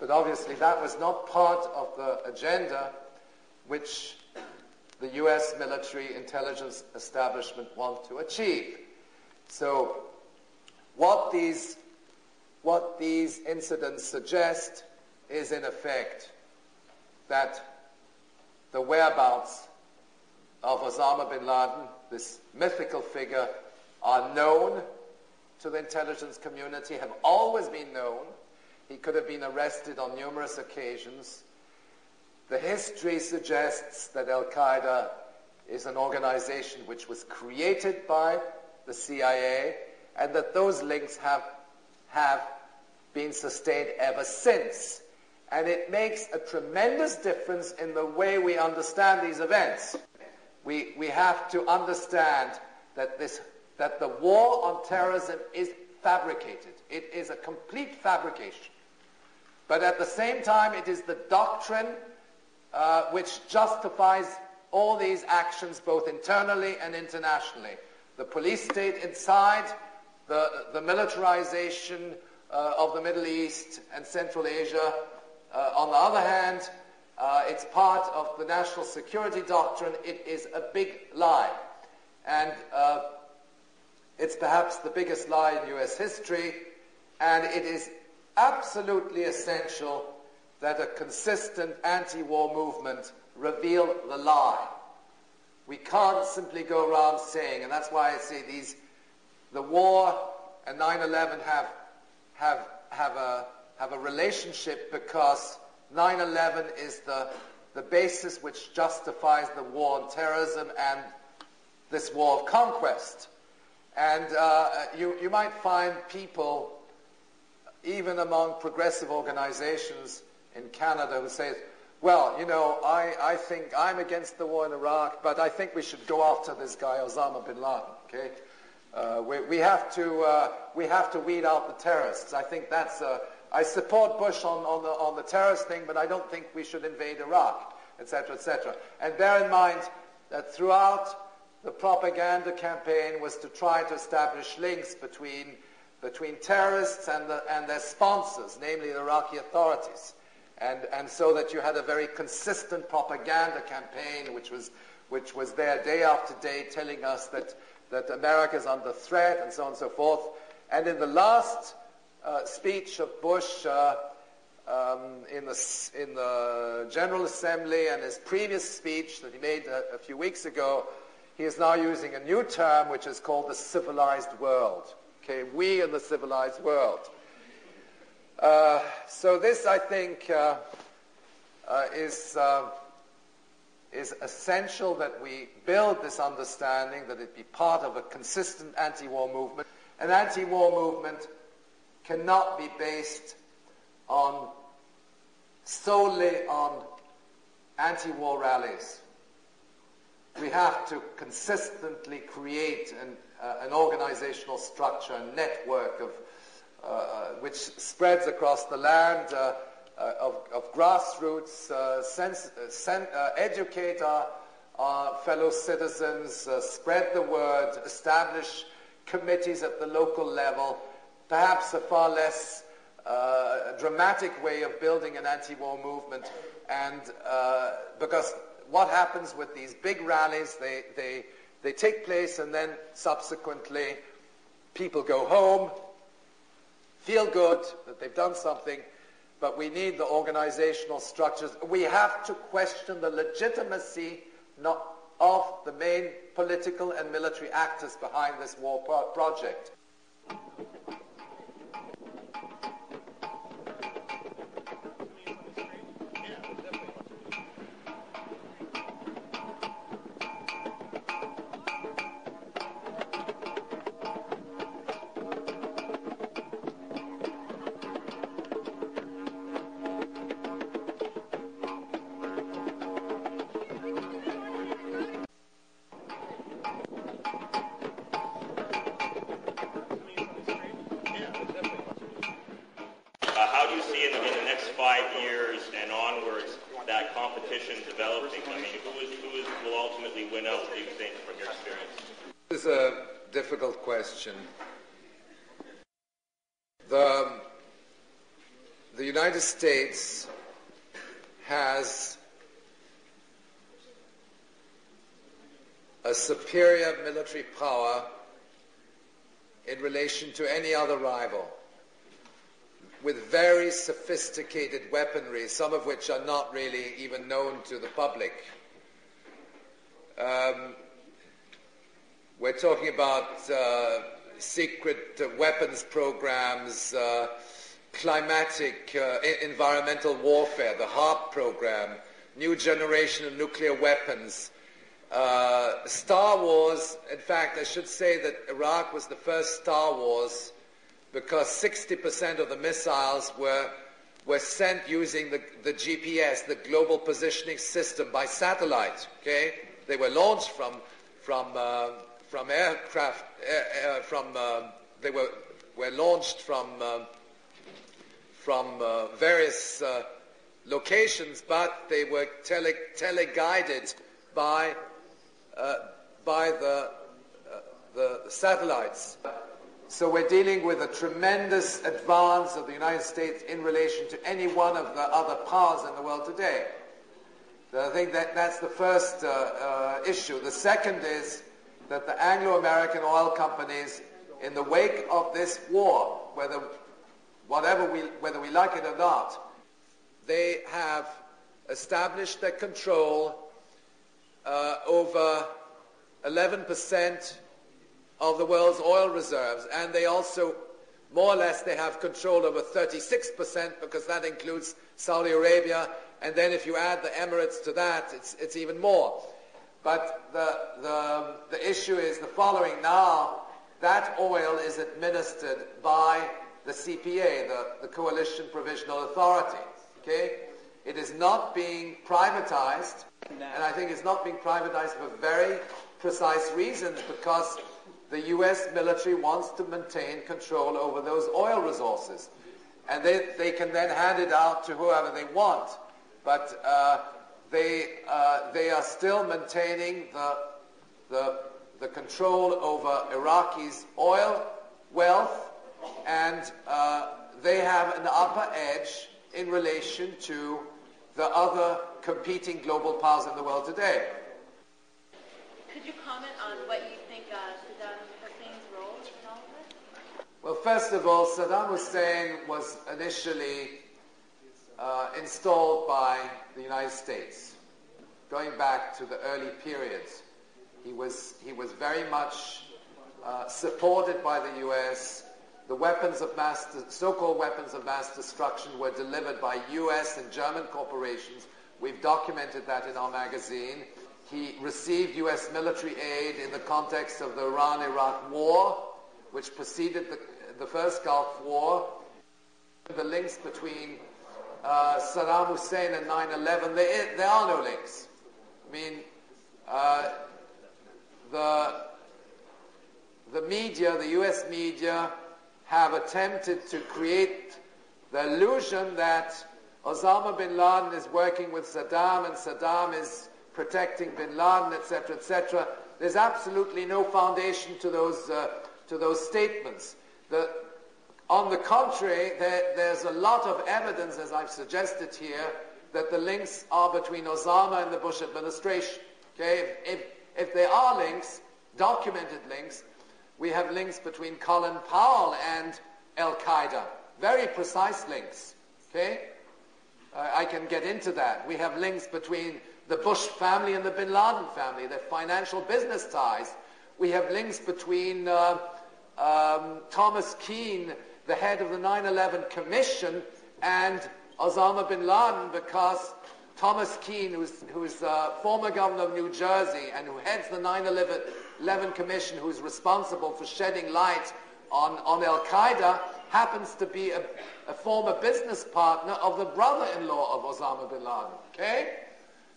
But obviously that was not part of the agenda which the US military intelligence establishment want to achieve. So what these incidents suggest is, in effect, that the whereabouts of Osama bin Laden, this mythical figure, are known to the intelligence community, have always been known. He could have been arrested on numerous occasions. The history suggests that Al-Qaeda is an organization which was created by the CIA, and that those links have been sustained ever since. And it makes a tremendous difference in the way we understand these events. We have to understand that the war on terrorism is fabricated. It is a complete fabrication. But at the same time, it is the doctrine which justifies all these actions, both internally and internationally. The police state inside, the militarization of the Middle East and Central Asia. On the other hand, it's part of the national security doctrine. It is a big lie. And it's perhaps the biggest lie in US history, and it is absolutely essential that a consistent anti-war movement reveal the lie. We can't simply go around saying, and that's why I say the war and 9/11 have a relationship, because 9/11 is the basis which justifies the war on terrorism and this war of conquest. And you might find people, even among progressive organizations in Canada, who say, well, you know, I think I'm against the war in Iraq, but I think we should go after this guy, Osama bin Laden, okay? We have to weed out the terrorists. I think that's I support Bush on the terrorist thing, but I don't think we should invade Iraq, etc., etc. And bear in mind that throughout the propaganda campaign was to try to establish links between terrorists and their sponsors, namely the Iraqi authorities, and so that you had a very consistent propaganda campaign which was there day after day, telling us that America is under threat and so on and so forth. And in the last speech of Bush in the General Assembly, and his previous speech that he made a few weeks ago, he is now using a new term which is called the civilized world. Okay, we in the civilized world. So this, I think, is essential that we build this understanding, that it be part of a consistent anti-war movement. An anti-war movement cannot be based solely on anti-war rallies. We have to consistently create an organizational structure, a network which spreads across the land, of grassroots, educate our fellow citizens, spread the word, establish committees at the local level, perhaps a far less dramatic way of building an anti-war movement, and because what happens with these big rallies, they take place and then subsequently people go home, feel good that they've done something, but we need the organizational structures. We have to question the legitimacy of the main political and military actors behind this war project. How do you see in the next 5 years and onwards that competition developing? I mean, who will ultimately win out, do you think, from your experience? This is a difficult question. The United States has a superior military power in relation to any other rival, with very sophisticated weaponry, some of which are not really even known to the public. We're talking about secret weapons programs, climatic, environmental warfare, the HARP program, new generation of nuclear weapons, Star Wars. In fact, I should say that Iraq was the first Star Wars because 60% of the missiles were sent using the GPS, the Global Positioning System, by satellite. Okay, they were launched from aircraft. They were launched from various locations, but they were teleguided by the satellites. So we're dealing with a tremendous advance of the United States in relation to any one of the other powers in the world today. So I think that's the first issue. The second is that the Anglo-American oil companies, in the wake of this war, whether we like it or not, they have established their control over 11% of the world's oil reserves, and they also, more or less, they have control over 36%, because that includes Saudi Arabia, and then if you add the Emirates to that, it's even more. But the issue is the following. Now, that oil is administered by the CPA, the Coalition Provisional Authority. Okay? It is not being privatized, and I think it's not being privatized for very precise reasons, because the U.S. military wants to maintain control over those oil resources. And they can then hand it out to whoever they want. But they are still maintaining the control over Iraqi's oil wealth, and they have an upper edge in relation to the other competing global powers in the world today. Could you comment on what you think Saddam Hussein's role in all of this? Well, first of all, Saddam Hussein was initially installed by the United States, going back to the early periods. He was very much supported by the U.S. The weapons of so-called weapons of mass destruction were delivered by U.S. and German corporations. We've documented that in our magazine. He received U.S. military aid in the context of the Iran-Iraq War, which preceded the first Gulf War. The links between Saddam Hussein and 9/11, there are no links. I mean, the media, the U.S. media, have attempted to create the illusion that Osama bin Laden is working with Saddam and Saddam is protecting bin Laden, etc., etc. There's absolutely no foundation to those statements. On the contrary, there's a lot of evidence, as I've suggested here, that the links are between Osama and the Bush administration. Okay, if there are links, documented links, we have links between Colin Powell and Al-Qaeda, very precise links. Okay, I can get into that. We have links between the Bush family and the bin Laden family, their financial business ties. We have links between Thomas Keane, the head of the 9/11 Commission, and Osama bin Laden, because Thomas Keane, who's former governor of New Jersey and who heads the 9/11 Commission, who's responsible for shedding light on Al-Qaeda, happens to be a former business partner of the brother-in-law of Osama bin Laden. Okay?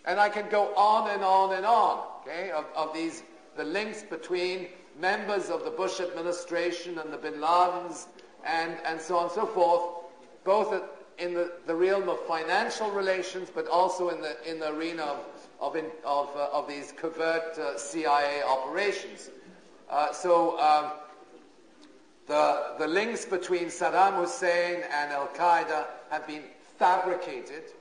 And I can go on and on and on, okay, of the links between members of the Bush administration and the bin Ladens and so on and so forth, both in the realm of financial relations, but also in the arena of these covert CIA operations. The links between Saddam Hussein and Al-Qaeda have been fabricated,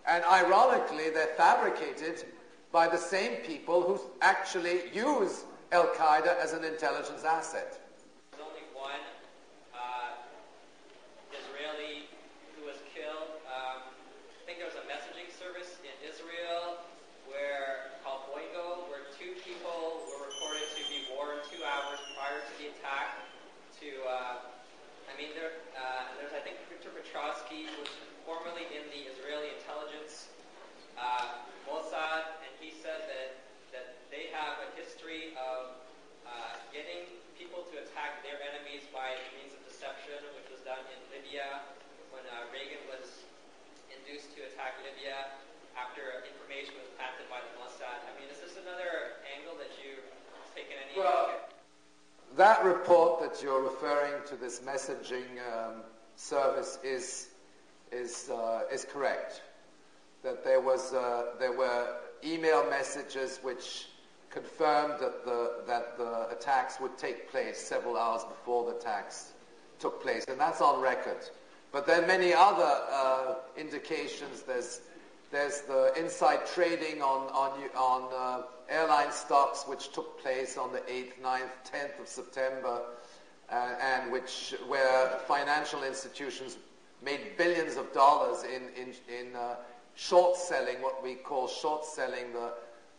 and ironically, they're fabricated by the same people who actually use Al-Qaeda as an intelligence asset. There's only one Israeli who was killed. I think there was a messaging service in Israel called Boingo, where two people were reported to be warned 2 hours prior to the attack. There's I think Victor Petrovsky, who was formerly in the Israeli intelligence Mossad, and he said that they have a history of getting people to attack their enemies by means of deception, which was done in Libya when Reagan was induced to attack Libya after information was planted by the Mossad. I mean, is this another angle that you've taken any Well, that report that you're referring to, this messaging service, is correct. That there were email messages which confirmed that the attacks would take place several hours before the attacks took place, and that's on record. But there are many other indications. There's the inside trading on airline stocks, which took place on the 8th, 9th, 10th of September, and where financial institutions made billions of dollars in short selling, what we call short selling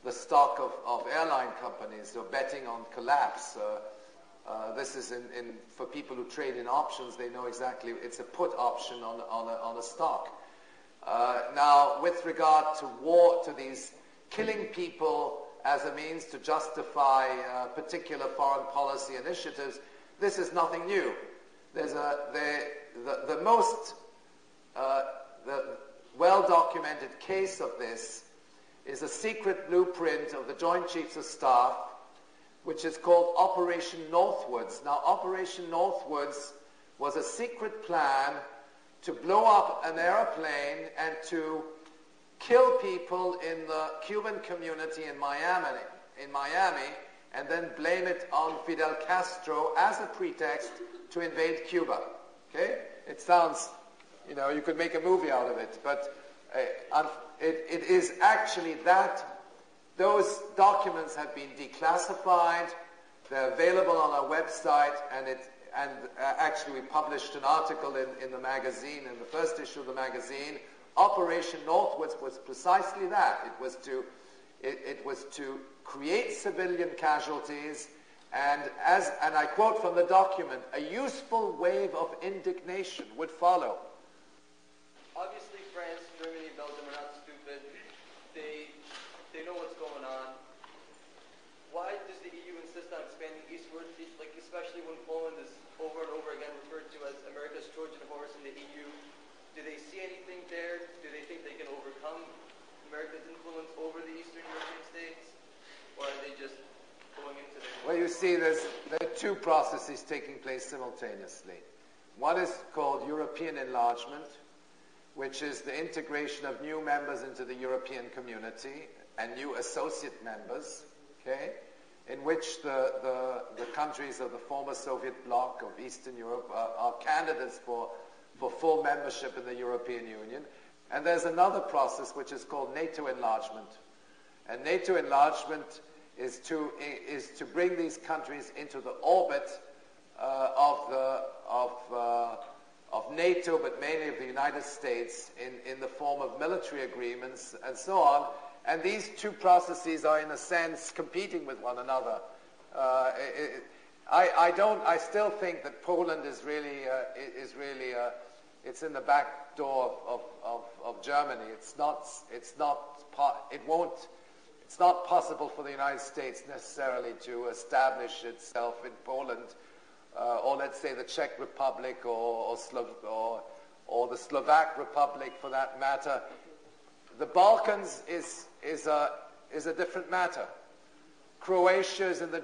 the stock of airline companies, so betting on collapse. This is for people who trade in options, they know exactly, it's a put option on a stock. Now, with regard to these killing people as a means to justify particular foreign policy initiatives, this is nothing new. There's the most well-documented case of this is a secret blueprint of the Joint Chiefs of Staff, which is called Operation Northwoods. Now, Operation Northwoods was a secret plan to blow up an airplane and to kill people in the Cuban community in Miami, and then blame it on Fidel Castro as a pretext to invade Cuba. Okay? It sounds, you could make a movie out of it, but it is actually that. Those documents have been declassified. They're available on our website, and actually we published an article in the magazine, in the first issue of the magazine. Operation Northwoods was precisely that. It was to It was to create civilian casualties, and I quote from the document, a useful wave of indignation would follow. Obviously, France, Germany, Belgium are not stupid. They know what's going on. Why does the EU insist on expanding eastward, like especially when Poland is over and over again referred to as America's Trojan horse in the EU? Do they see anything there? Do they think they can overcome America's influence over the Eastern European states? Or are they just going into the... Well, you see, there are two processes taking place simultaneously. One is called European enlargement, which is the integration of new members into the European community and new associate members, okay, in which the countries of the former Soviet bloc of Eastern Europe are candidates for full membership in the European Union. And there's another process which is called NATO enlargement. And NATO enlargement is to bring these countries into the orbit of NATO, but mainly of the United States, in the form of military agreements and so on. And these two processes are, in a sense, competing with one another. I still think that Poland is really it's in the back door of Germany. It's not possible for the United States necessarily to establish itself in Poland, or let's say the Czech Republic, or the Slovak Republic, for that matter. The Balkans is a different matter. Croatia is in the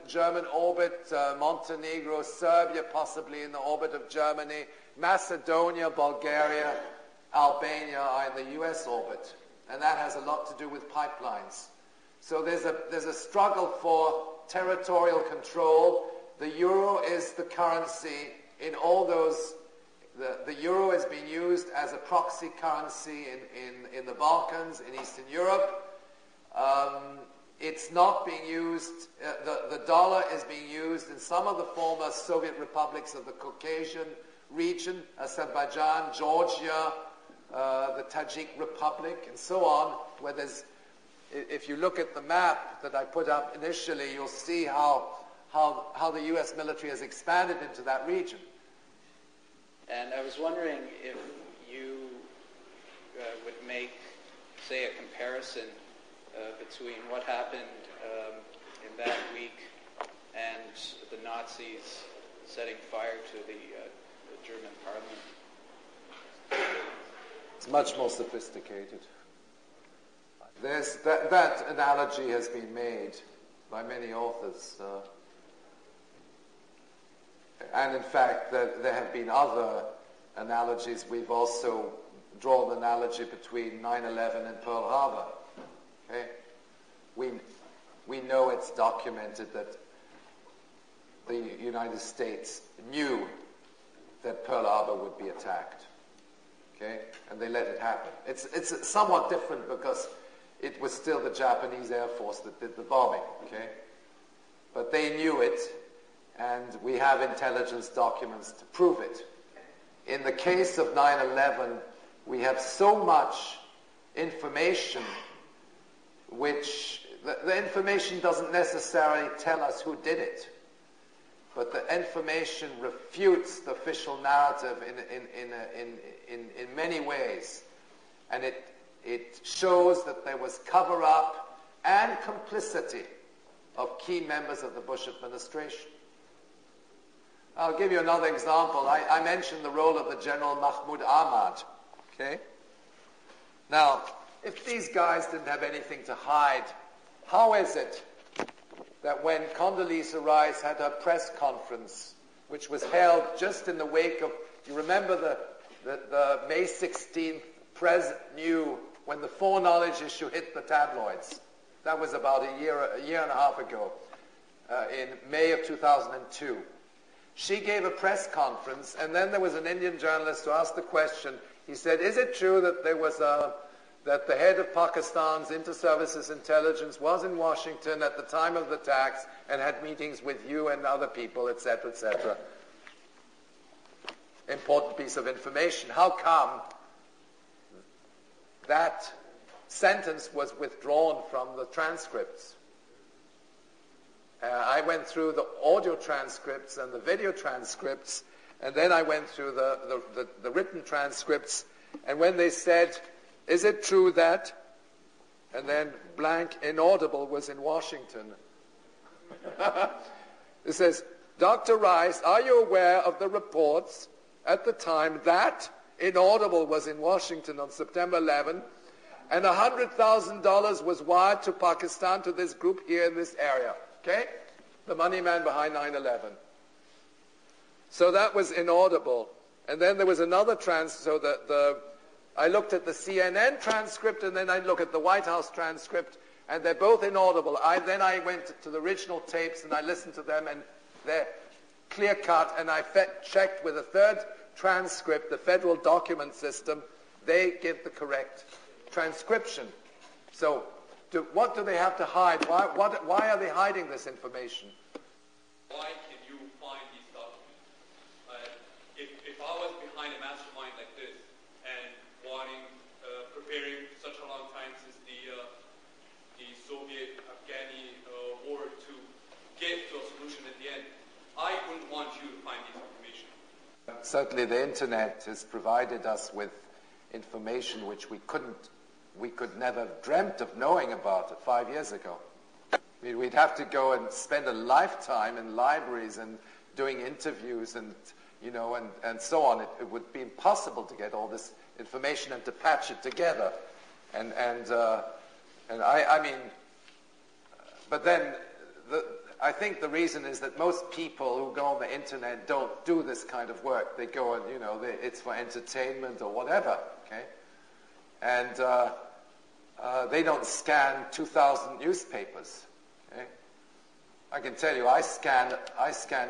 German orbit, Montenegro, Serbia possibly in the orbit of Germany, Macedonia, Bulgaria, Albania are in the US orbit, and that has a lot to do with pipelines. So there's a struggle for territorial control. The euro is the currency in all those. The euro is being used as a proxy currency in the Balkans, in Eastern Europe. It's not being used, the dollar is being used in some of the former Soviet republics of the Caucasian region, Azerbaijan, Georgia, the Tajik Republic, and so on, where there's, if you look at the map that I put up initially, you'll see how the U.S. military has expanded into that region. And I was wondering if you would make, say, a comparison between what happened in that week and the Nazis setting fire to the German parliament. It's much more sophisticated. There's that analogy has been made by many authors. And in fact, there have been other analogies. We've also drawn an analogy between 9/11 and Pearl Harbor. Okay? We know it's documented that the United States knew that Pearl Harbor would be attacked. Okay? And they let it happen. It's somewhat different because it was still the Japanese Air Force that did the bombing. Okay? But they knew it, and we have intelligence documents to prove it. In the case of 9/11, we have so much information which the information doesn't necessarily tell us who did it, but the information refutes the official narrative in many ways, and it shows that there was cover-up and complicity of key members of the Bush administration. I'll give you another example. I mentioned the role of the General Mahmoud Ahmad. Okay? Now, if these guys didn't have anything to hide, how is it that when Condoleezza Rice had her press conference, which was held just in the wake of, you remember the May 16th press knew when the foreknowledge issue hit the tabloids? That was about a year and a half ago, in May of 2002. She gave a press conference, and then there was an Indian journalist who asked the question. He said, is it true that that the head of Pakistan's inter-services intelligence was in Washington at the time of the attacks and had meetings with you and other people, etc., etc.? Important piece of information. How come that sentence was withdrawn from the transcripts. I went through the audio transcripts and the video transcripts, and then I went through the written transcripts, and when they said, is it true that, and then blank inaudible was in Washington. It says, Dr. Rice, are you aware of the reports at the time that inaudible was in Washington on September 11, and $100,000 was wired to Pakistan to this group here in this area? Okay? The money man behind 9/11. So that was inaudible. And then there was another I looked at the CNN transcript, and then I looked at the White House transcript, and they're both inaudible. Then I went to the original tapes, and I listened to them, and they're clear-cut, and I checked with a third transcript, the federal document system. They give the correct transcription. So what do they have to hide? Why are they hiding this information? Why can you find these documents? If I was behind a mastermind like this and preparing such a long time since the Soviet-Afghani war to get to a solution at the end, I wouldn't want you to find this information. Certainly the internet has provided us with information which we could never have dreamt of knowing about it 5 years ago. We'd have to go and spend a lifetime in libraries and doing interviews and so on. It would be impossible to get all this information and to patch it together. But then I think the reason is that most people who go on the internet don't do this kind of work. They go and, it's for entertainment or whatever, okay? And they don't scan 2,000 newspapers, okay? I can tell you, I scan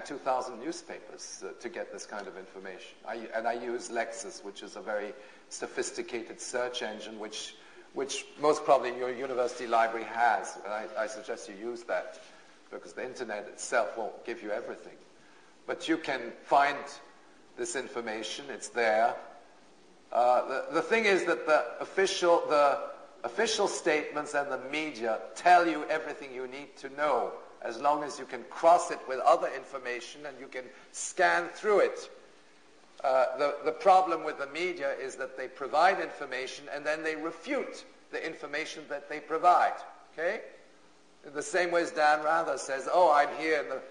2,000 newspapers to get this kind of information. I use Lexis, which is a very sophisticated search engine, which most probably your university library has. And I suggest you use that, because the internet itself won't give you everything. But you can find this information. It's there. The thing is that the official statements and the media tell you everything you need to know, as long as you can cross it with other information and you can scan through it. The problem with the media is that they provide information and then they refute the information that they provide. Okay? In the same way as Dan Rather says, I'm here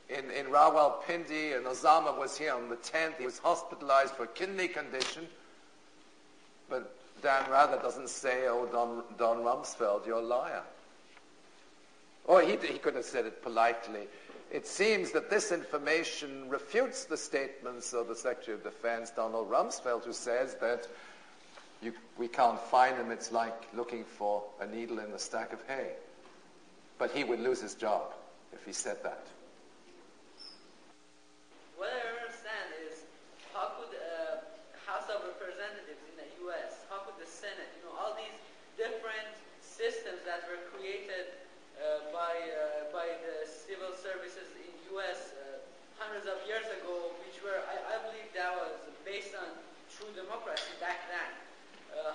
in Rawalpindi, and Osama was here on the 10th. He was hospitalized for a kidney condition. But Dan Rather doesn't say, Don Rumsfeld, you're a liar. Or he could have said it politely. It seems that this information refutes the statements of the Secretary of Defense, Donald Rumsfeld, who says that we can't find him. It's like looking for a needle in a stack of hay. But he would lose his job if he said that. What I don't understand is, how could House of Representatives in the U.S., how could the Senate, all these different systems that were created by the civil services in U.S. Hundreds of years ago, which were, I believe that was based on true democracy back then.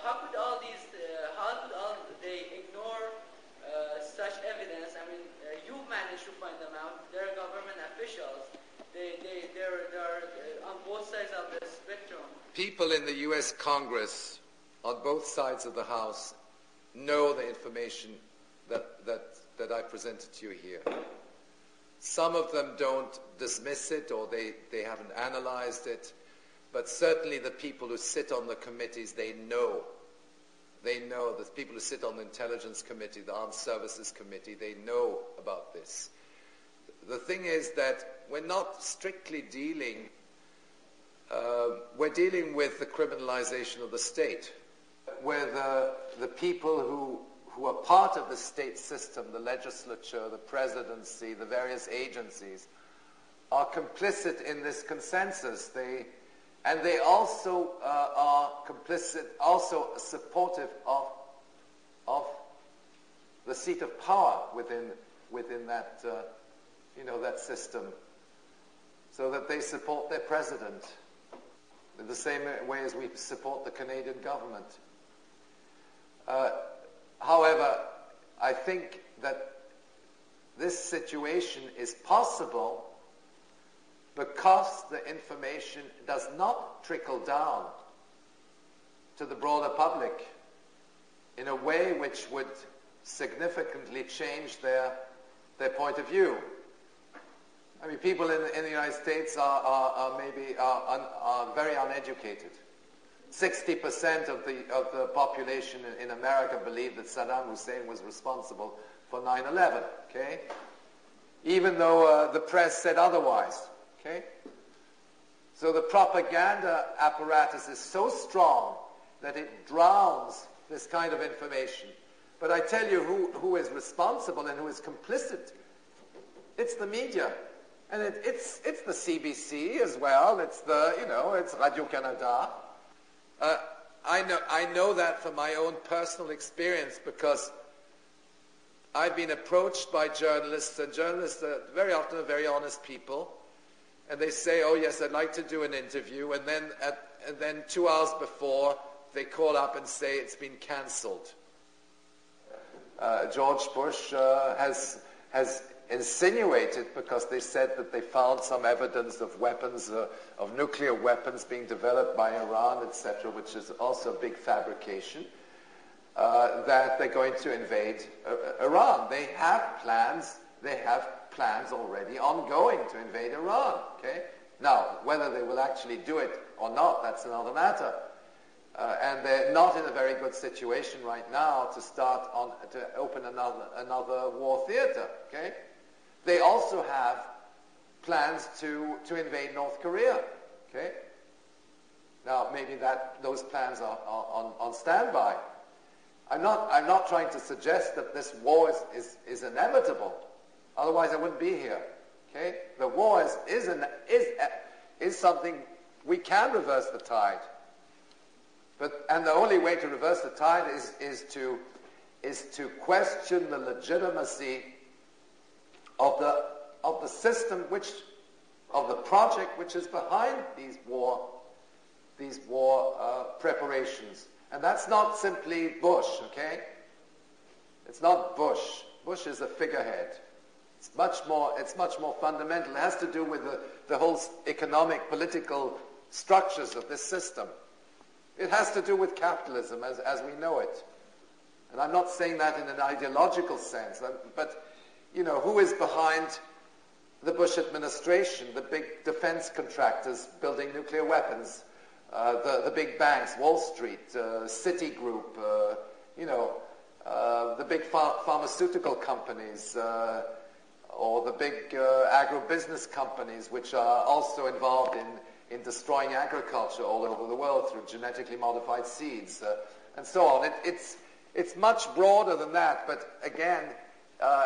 How could they ignore such evidence? I mean, you managed to find them out. They're government officials. They're on both sides of the spectrum. People in the U.S. Congress, on both sides of the House, know the information that I presented to you here. Some of them don't dismiss it, or they haven't analyzed it, but certainly the people who sit on the committees, they know. They know. The people who sit on the Intelligence Committee, the Armed Services Committee, they know about this. The thing is that we're not strictly dealing, we're dealing with the criminalization of the state, where the people who are part of the state system, the legislature, the presidency, the various agencies, are complicit in this consensus. They also are complicit, also supportive of the seat of power within that that system, so that they support their president in the same way as we support the Canadian government. However, I think that this situation is possible because the information does not trickle down to the broader public in a way which would significantly change their point of view. I mean, people in the United States are very uneducated. 60% of the population in America believe that Saddam Hussein was responsible for 9/11. Okay, even though the press said otherwise. Okay, so the propaganda apparatus is so strong that it drowns this kind of information. But I tell you who is responsible and who is complicit. It's the media. And it's the CBC as well. It's it's Radio Canada. I know that from my own personal experience because I've been approached by journalists, and journalists are very often very honest people, and they say, "Oh yes, I'd like to do an interview," and then 2 hours before they call up and say it's been cancelled. George Bush has insinuated, because they said that they found some evidence of weapons, of nuclear weapons being developed by Iran, etc., which is also a big fabrication, that they're going to invade Iran. They have plans already ongoing to invade Iran. Okay? Now, whether they will actually do it or not, that's another matter. And they're not in a very good situation right now to open another war theater. Okay? They also have plans to invade North Korea. Okay? Now, maybe those plans are on standby. I'm not trying to suggest that this war is inevitable. Otherwise, I wouldn't be here. Okay? The war is something we can reverse the tide. And the only way to reverse the tide is to question the legitimacy of the system of the project which is behind these war preparations. And that's not simply Bush, okay? It's not Bush. Bush is a figurehead. It's much more fundamental. It has to do with the whole economic, political structures of this system. It has to do with capitalism as we know it. And I'm not saying that in an ideological sense, but who is behind the Bush administration, the big defense contractors building nuclear weapons, the big banks, Wall Street, Citigroup, the big pharmaceutical companies, or the big agribusiness companies, which are also involved in destroying agriculture all over the world through genetically modified seeds, and so on. It's much broader than that, but again,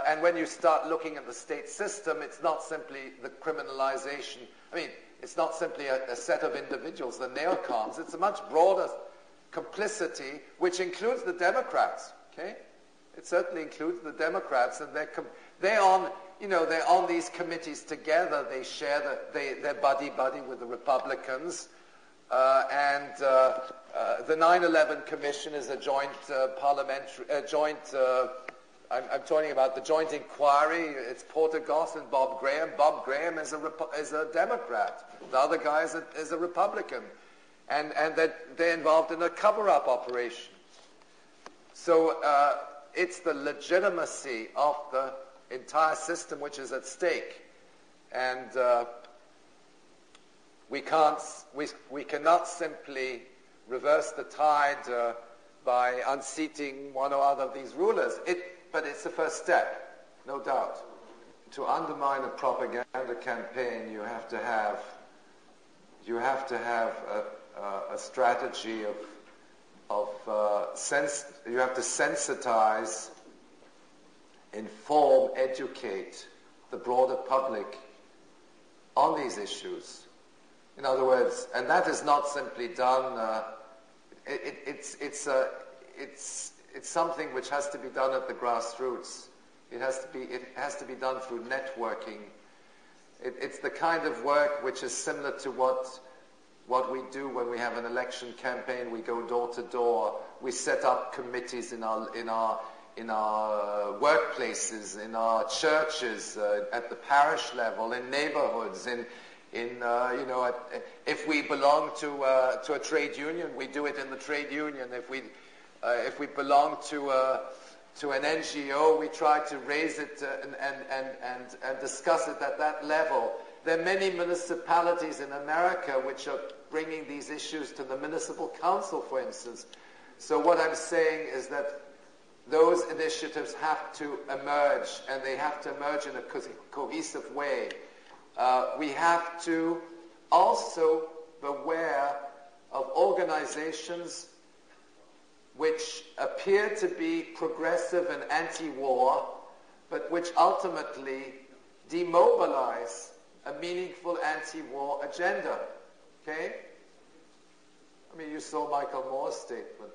and when you start looking at the state system, it's not simply the criminalization. I mean, it's not simply a set of individuals, the neocons. It's a much broader complicity, which includes the Democrats. Okay, it certainly includes the Democrats, and they're on these committees together. They share they're buddy with the Republicans, and the 9/11 Commission is a joint I'm talking about the joint inquiry. It's Porter Goss and Bob Graham. Bob Graham is a Democrat. The other guy is a Republican. And they're involved in a cover-up operation. So it's the legitimacy of the entire system which is at stake. And we cannot simply reverse the tide by unseating one or other of these rulers. But it's the first step, no doubt. To undermine a propaganda campaign, you have to have a strategy you have to sensitize, inform, educate the broader public on these issues. In other words, and that is not simply done. It's something which has to be done at the grassroots. It has to be done through networking. It's the kind of work which is similar to what what we do when we have an election campaign. We go door to door. We set up committees in our workplaces, in our churches, at the parish level, in neighborhoods, if we belong to a trade union, we do it in the trade union. If we belong to an NGO, we try to raise it and discuss it at that level. There are many municipalities in America which are bringing these issues to the municipal council, for instance. So what I'm saying is that those initiatives have to emerge, and they have to emerge in a cohesive way. We have to also beware of organizations which appear to be progressive and anti-war, but which ultimately demobilize a meaningful anti-war agenda. Okay? I mean, you saw Michael Moore's statement.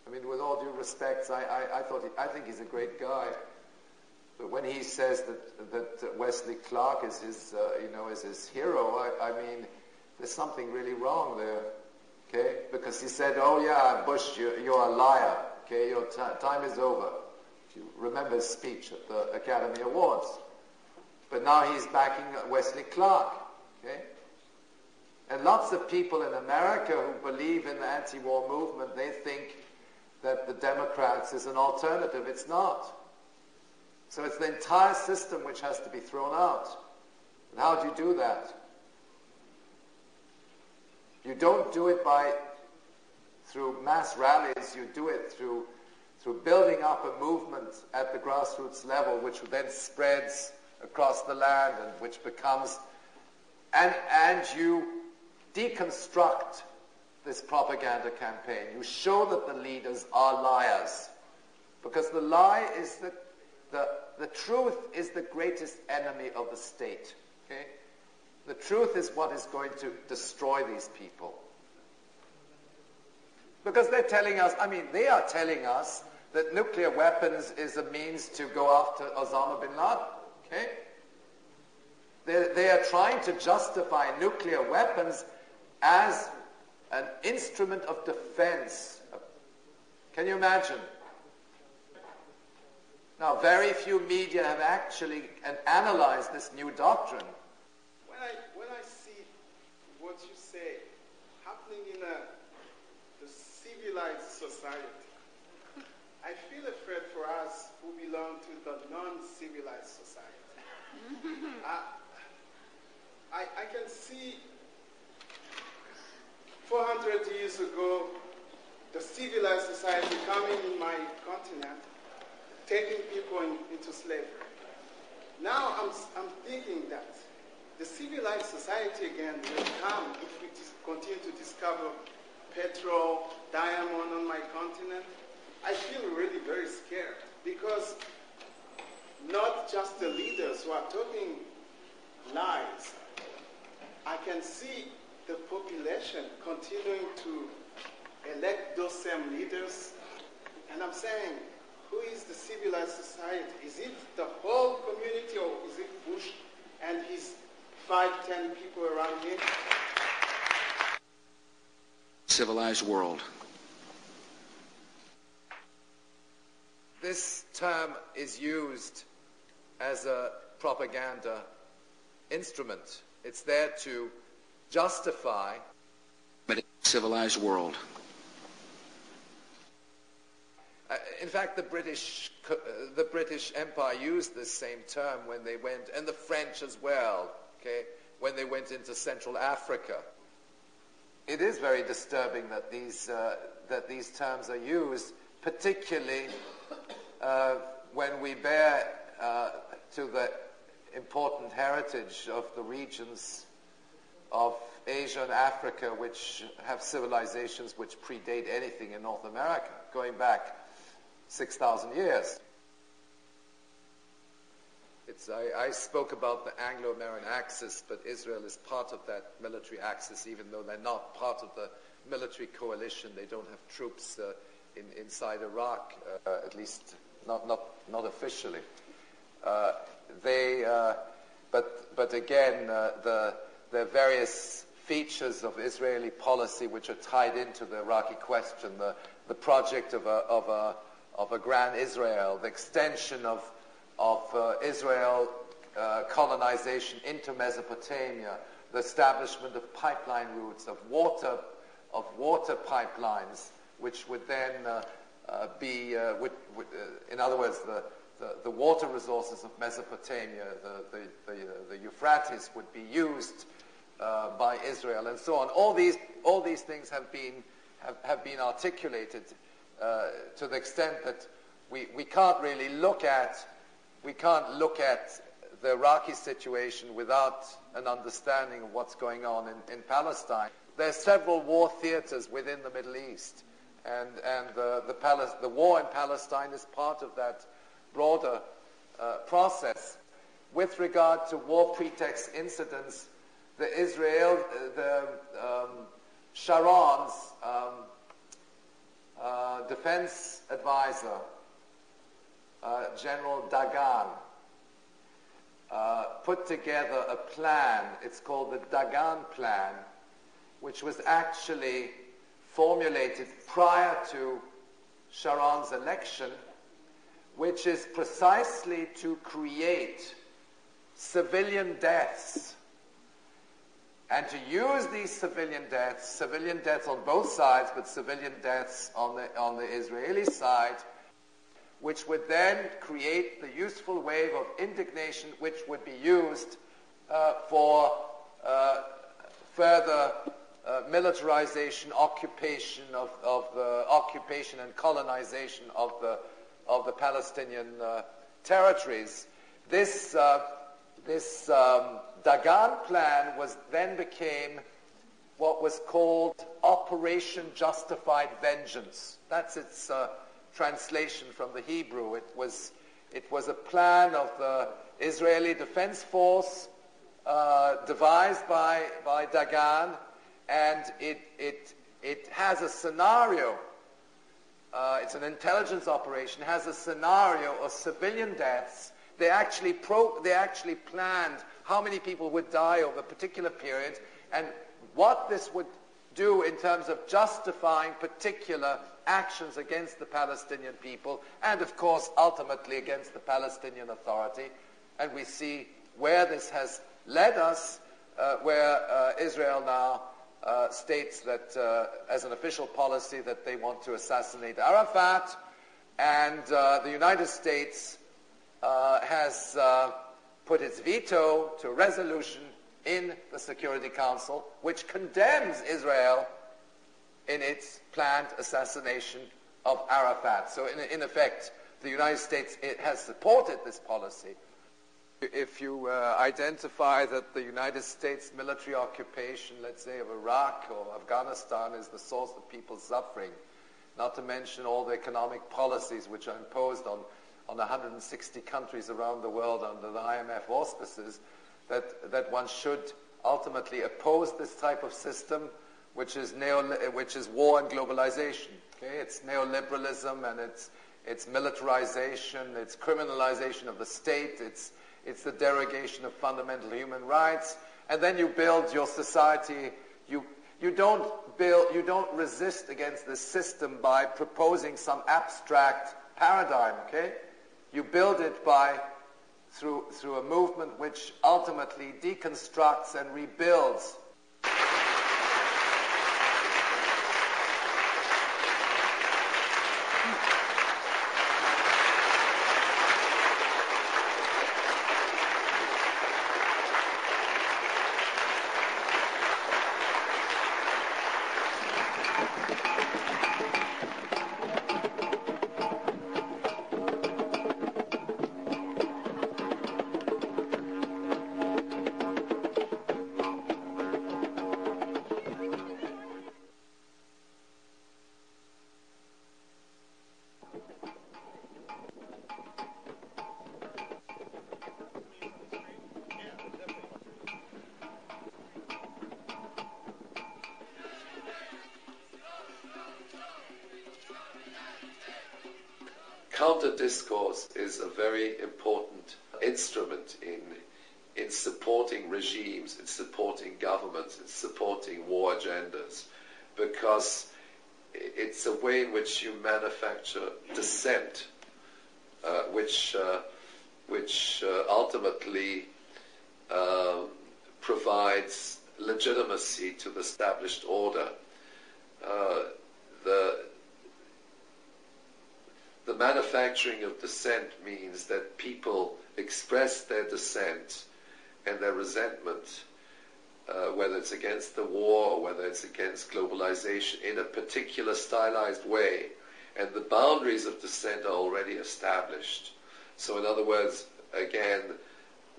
I mean, with all due respect, I think he's a great guy. But when he says that Wesley Clark is his, is his hero, I mean, there's something really wrong there. Okay? Because he said, "Oh yeah, Bush, you're a liar. Okay, your time is over." If you remember his speech at the Academy Awards. But now he's backing Wesley Clark. Okay? And lots of people in America who believe in the anti-war movement, they think that the Democrats is an alternative. It's not. So it's the entire system which has to be thrown out. And how do you do that? You don't do it through mass rallies. You do it through building up a movement at the grassroots level, which then spreads across the land and which becomes, and you deconstruct this propaganda campaign. You show that the leaders are liars, because the lie is the truth is the greatest enemy of the state. Okay? The truth is what is going to destroy these people. Because they're telling us, they are telling us that nuclear weapons is a means to go after Osama bin Laden. Okay? They are trying to justify nuclear weapons as an instrument of defense. Can you imagine? Now, very few media have actually analyzed this new doctrine. When I see what you say happening in the civilized society, I feel afraid for us who belong to the non-civilized society. I can see 400 years ago, the civilized society coming in my continent, taking people into slavery. Now I'm thinking that the civilized society again will come if we continue to discover petrol, diamond on my continent. I feel really very scared, because not just the leaders who are talking lies. I can see the population continuing to elect those same leaders. And I'm saying, who is the civilized society? Is it the whole community, or is it Bush and his 5-10 people around him? Civilized world. This term is used as a propaganda instrument. It's there to justify. But civilized world. In fact, the British Empire used this same term when they went, and the French as well, okay, when they went into Central Africa. It is very disturbing that these terms are used, particularly when we bear to the important heritage of the regions of Asia and Africa, which have civilizations which predate anything in North America, going back 6,000 years. I spoke about the Anglo-American axis, but Israel is part of that military axis, even though they're not part of the military coalition. They don't have troops inside Iraq, at least not officially. But again, there are various features of Israeli policy which are tied into the Iraqi question, the project of a grand Israel, the extension of Israel colonization into Mesopotamia, the establishment of pipeline routes, of water pipelines, which would then in other words, the water resources of Mesopotamia, the Euphrates, would be used by Israel, and so on. All these things have been articulated to the extent that we can't really look at the Iraqi situation without an understanding of what's going on in Palestine. There are several war theaters within the Middle East, and the war in Palestine is part of that broader process. With regard to war pretext incidents, Sharon's defense advisor, General Dagan, put together a plan. It's called the Dagan Plan, which was actually formulated prior to Sharon's election, which is precisely to create civilian deaths and to use these civilian deaths on both sides, but civilian deaths on the Israeli side, which would then create the useful wave of indignation which would be used for further militarization, occupation and colonization of the Palestinian territories. This Dagan plan became what was called Operation Justified Vengeance. That's its translation from the Hebrew. It was a plan of the Israeli Defense Force devised by Dagan, and it has a scenario. It's an intelligence operation. It has a scenario of civilian deaths. They actually planned how many people would die over a particular period, and what this would do in terms of justifying particular actions against the Palestinian people, and of course ultimately against the Palestinian Authority. And we see where this has led us, where Israel now states that as an official policy that they want to assassinate Arafat, and the United States has put its veto to a resolution in the Security Council which condemns Israel in its planned assassination of Arafat. So in effect, the United States has supported this policy. If you identify that the United States military occupation, let's say, of Iraq or Afghanistan is the source of people's suffering, not to mention all the economic policies which are imposed on 160 countries around the world under the IMF auspices, that one should ultimately oppose this type of system, which is war and globalization. Okay? It's neoliberalism, and it's militarization, it's criminalization of the state, it's the derogation of fundamental human rights, and then you build your society. You don't resist against this system by proposing some abstract paradigm. Okay, you build it through a movement which ultimately deconstructs and rebuilds. Counter-discourse is a very important instrument in supporting regimes, in supporting governments, in supporting war agendas, because it's a way in which you manufacture dissent, which ultimately provides legitimacy to the established order. The manufacturing of dissent means that people express their dissent and their resentment, whether it's against the war or whether it's against globalization, in a particular stylized way, and the boundaries of dissent are already established. So in other words, again,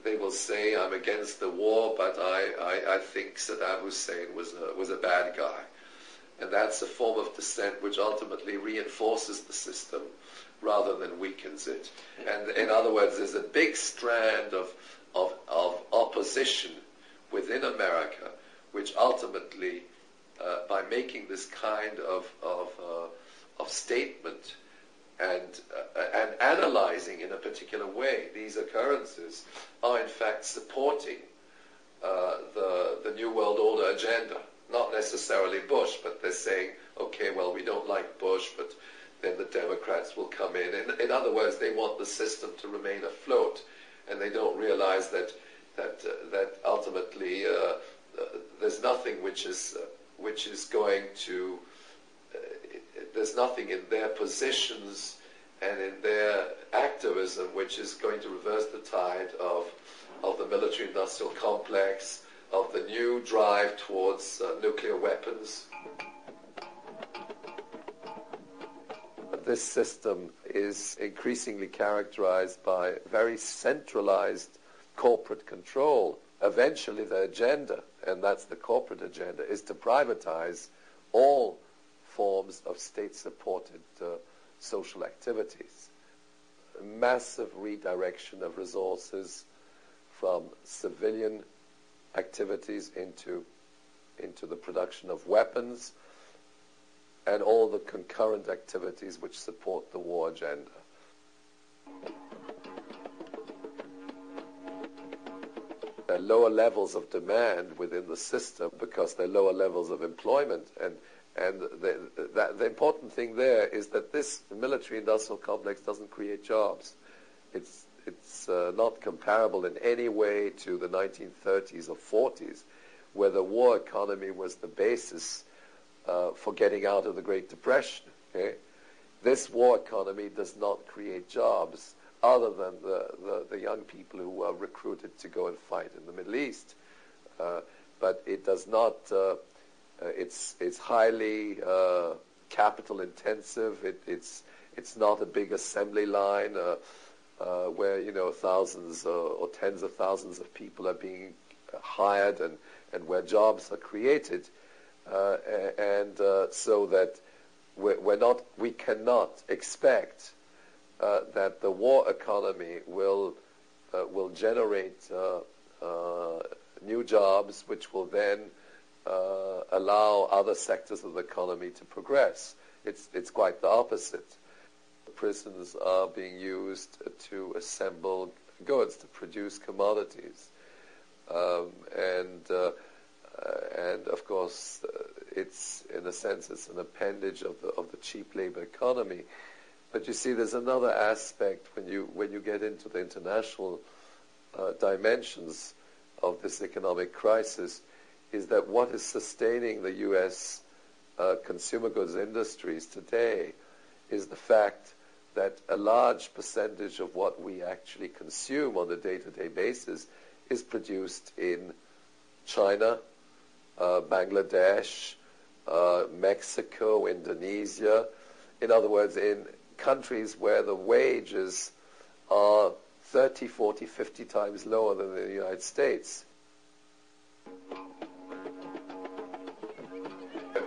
they will say, I'm against the war, but I think Saddam Hussein was a bad guy. And that's a form of dissent which ultimately reinforces the system rather than weakens it. And in other words, there's a big strand of opposition within America, which ultimately, by making this kind of statement and analyzing in a particular way these occurrences, are in fact supporting the New World Order agenda. Not necessarily Bush, but they're saying, okay, well, we don't like Bush, but then the Democrats will come in. In other words, they want the system to remain afloat, and they don't realize that ultimately there's nothing which is going to there's nothing in their positions and in their activism which is going to reverse the tide of the military-industrial complex, of the new drive towards nuclear weapons. This system is increasingly characterized by very centralized corporate control. Eventually the agenda, and that's the corporate agenda, is to privatize all forms of state-supported social activities. Massive redirection of resources from civilian activities into the production of weapons and all the concurrent activities which support the war agenda. There are lower levels of demand within the system because there are lower levels of employment, and the important thing there is that this military-industrial complex doesn't create jobs. It's not comparable in any way to the 1930s or 40s, where the war economy was the basis for getting out of the Great Depression. Okay? This war economy does not create jobs other than the young people who are recruited to go and fight in the Middle East. But it does not, it's highly capital intensive. It's not a big assembly line where thousands or tens of thousands of people are being hired and where jobs are created, so that we cannot expect that the war economy will generate new jobs, which will then allow other sectors of the economy to progress. It's quite the opposite. Prisons are being used to assemble goods, to produce commodities, and of course, it's in a sense it's an appendage of the cheap labor economy. But you see, there's another aspect when you get into the international dimensions of this economic crisis, is that what is sustaining the U.S. Consumer goods industries today is the fact that a large percentage of what we actually consume on a day-to-day basis is produced in China, Bangladesh, Mexico, Indonesia. In other words, in countries where the wages are 30, 40, 50 times lower than in the United States.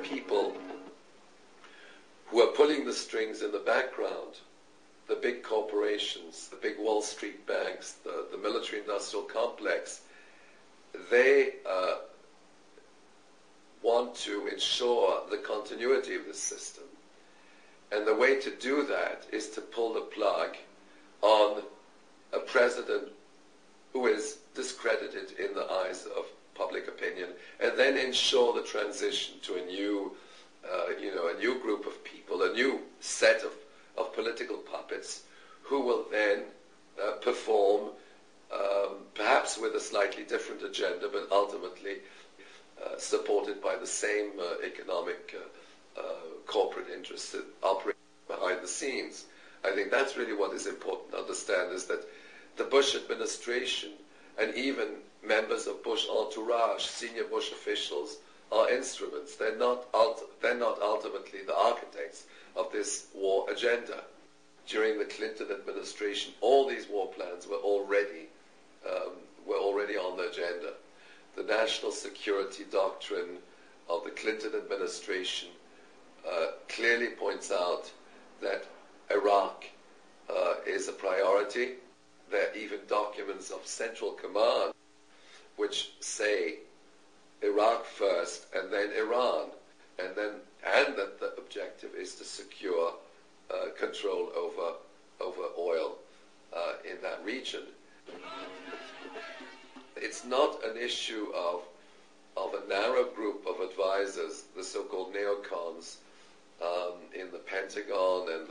People who are pulling the strings in the background, the big corporations, the big Wall Street banks, the military-industrial complex, they want to ensure the continuity of this system. And the way to do that is to pull the plug on a president who is discredited in the eyes of public opinion, and then ensure the transition to a new, a new group of people, a new set of political puppets who will then perform, perhaps with a slightly different agenda, but ultimately supported by the same economic corporate interests that operate behind the scenes. I think that's really what is important to understand, is that the Bush administration and even members of Bush entourage, senior Bush officials, are instruments. They're not ultimately the architects of this war agenda. During the Clinton administration, all these war plans were already on the agenda. The national security doctrine of the Clinton administration clearly points out that Iraq is a priority. There are even documents of Central Command which say Iraq first and then Iran, and that the objective is to secure control over oil in that region. It's not an issue of a narrow group of advisors, the so-called neocons, in the Pentagon and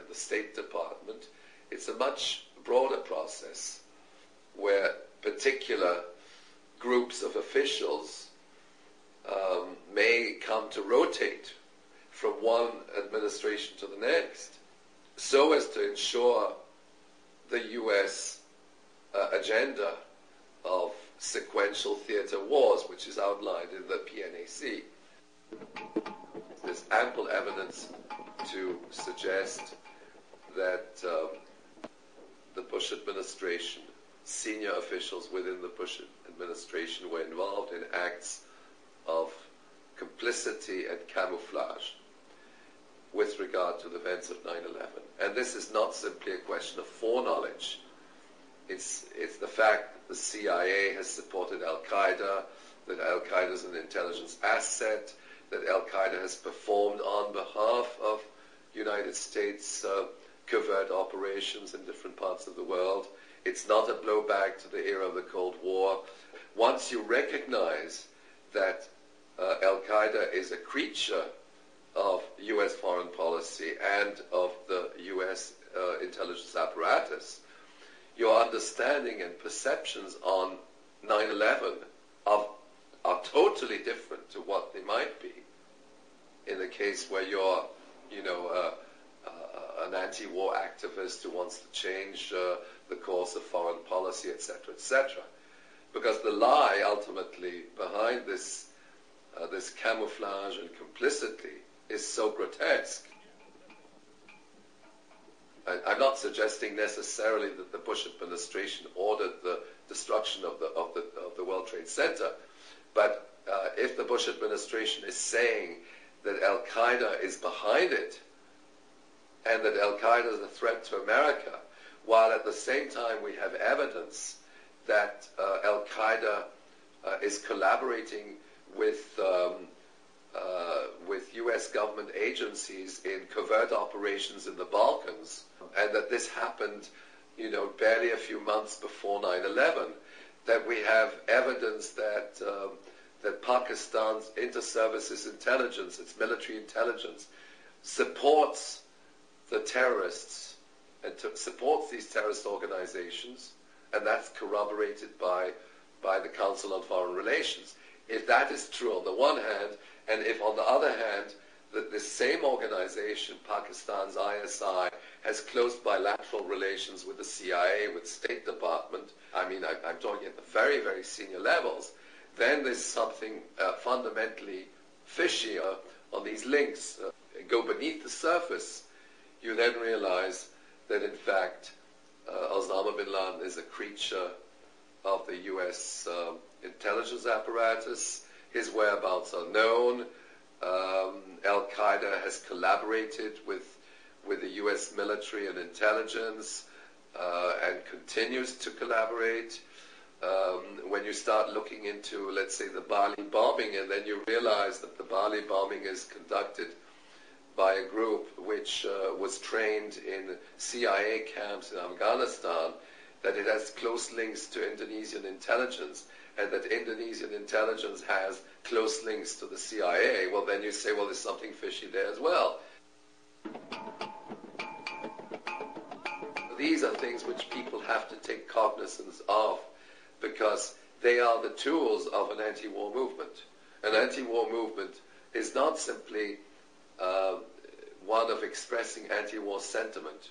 the State Department. It's a much broader process where particular groups of officials may come to rotate from one administration to the next, so as to ensure the U.S. Agenda of sequential theater wars, which is outlined in the PNAC. There's ample evidence to suggest that the Bush administration, senior officials within the Bush administration, were involved in acts of complicity and camouflage with regard to the events of 9/11. And this is not simply a question of foreknowledge. It's the fact that the CIA has supported Al-Qaeda, that Al-Qaeda is an intelligence asset, that Al-Qaeda has performed on behalf of United States covert operations in different parts of the world. It's not a blowback to the era of the Cold War. Once you recognize that Al-Qaeda is a creature of U.S. foreign policy and of the U.S. Intelligence apparatus, your understanding and perceptions on 9/11 are totally different to what they might be in the case where you're, an anti-war activist who wants to change the course of foreign policy, etc., etc. Because the lie ultimately behind this camouflage and complicity is so grotesque. I'm not suggesting necessarily that the Bush administration ordered the destruction of the World Trade Center, but if the Bush administration is saying that Al-Qaeda is behind it and that Al-Qaeda is a threat to America, while at the same time we have evidence that Al-Qaeda is collaborating with U.S. government agencies in covert operations in the Balkans, and that this happened, barely a few months before 9/11, that we have evidence that Pakistan's inter-services intelligence, its military intelligence, supports the terrorists and supports these terrorist organizations, and that's corroborated by the Council on Foreign Relations. If that is true on the one hand, and if on the other hand, that this same organization, Pakistan's ISI, has close bilateral relations with the CIA, with State Department, I'm talking at the very, very senior levels, then there's something fundamentally fishy on these links. Go beneath the surface, you then realize that in fact Osama bin Laden is a creature of the U.S. intelligence apparatus. His whereabouts are known. Al-Qaeda has collaborated with the U.S. military and intelligence and continues to collaborate. When you start looking into, let's say, the Bali bombing, and then you realize that the Bali bombing is conducted by a group which was trained in CIA camps in Afghanistan, that it has close links to Indonesian intelligence, and that Indonesian intelligence has close links to the CIA, well, then you say, well, there's something fishy there as well. These are things which people have to take cognizance of, because they are the tools of an anti-war movement. An anti-war movement is not simply one of expressing anti-war sentiment,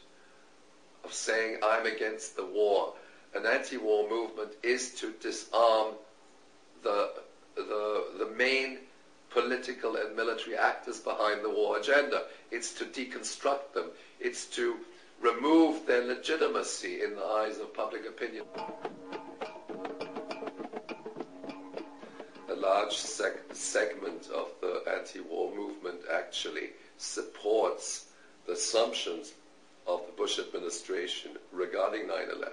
of saying, I'm against the war. An anti-war movement is to disarm the main political and military actors behind the war agenda. It's to deconstruct them. It's to remove their legitimacy in the eyes of public opinion. A large segment of the anti-war movement actually supports the assumptions of the Bush administration regarding 9/11,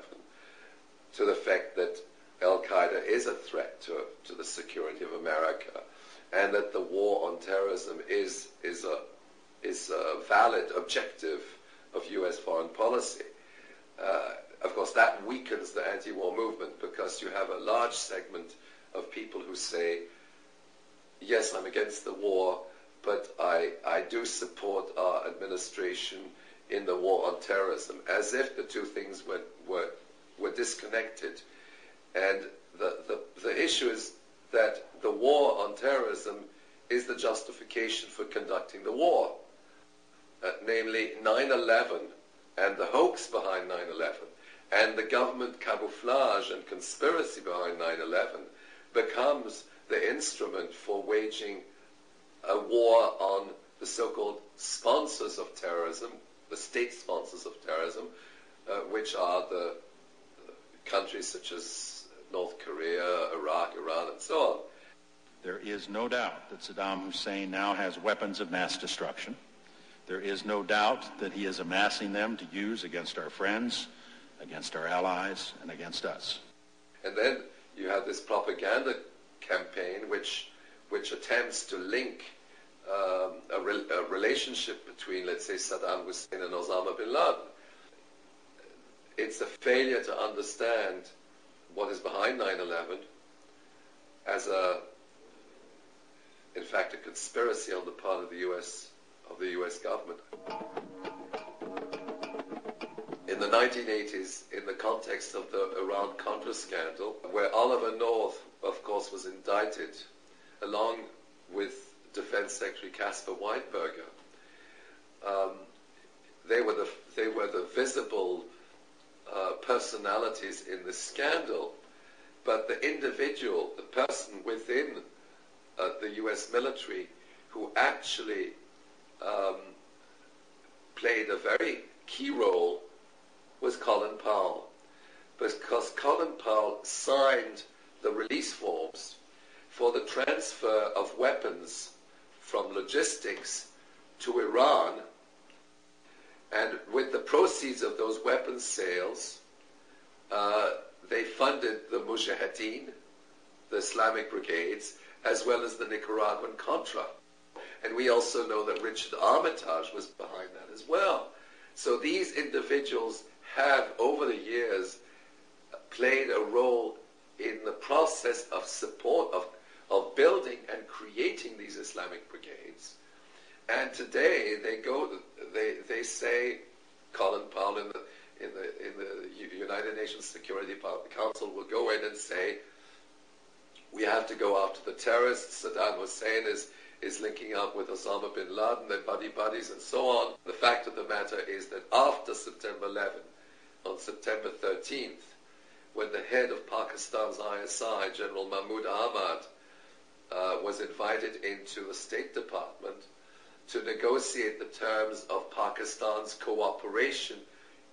to the fact that Al-Qaeda is a threat to the security of America, and that the war on terrorism is a valid objective of U.S. foreign policy. Of course, that weakens the anti-war movement, because you have a large segment of people who say, yes, I'm against the war, but I do support our administration in the war on terrorism, as if the two things were disconnected. And the issue is that the war on terrorism is the justification for conducting the war. Namely 9/11 and the hoax behind 9/11 and the government camouflage and conspiracy behind 9/11 becomes the instrument for waging a war on the so-called sponsors of terrorism, the state sponsors of terrorism, which are the countries such as North Korea, Iraq, Iran, and so on. There is no doubt that Saddam Hussein now has weapons of mass destruction. There is no doubt that he is amassing them to use against our friends, against our allies, and against us. And then you have this propaganda campaign which attempts to link a relationship between, let's say, Saddam Hussein and Osama bin Laden. It's a failure to understand what is behind 9/11 as in fact, a conspiracy on the part of the U.S. government. In the 1980s, in the context of the Iran-Contra scandal, where Oliver North, of course, was indicted, along with Defense Secretary Caspar Weinberger, they were the visible personalities in the scandal, but the individual, the person within the U.S. military who actually played a very key role was Colin Powell, because Colin Powell signed the release forms for the transfer of weapons from logistics to Iran, and with the proceeds of those weapons sales, they funded the Mujahideen, the Islamic brigades, as well as the Nicaraguan Contra. And we also know that Richard Armitage was behind that as well. So these individuals have, over the years, played a role in the process of support, of building and creating these Islamic brigades. And today they say, Colin Powell in the United Nations Security Council will go in and say, we have to go after the terrorists. Saddam Hussein is linking up with Osama bin Laden, they're buddies, and so on. The fact of the matter is that after September 11, on September 13th, when the head of Pakistan's ISI, General Mahmoud Ahmad, was invited into the State Department to negotiate the terms of Pakistan's cooperation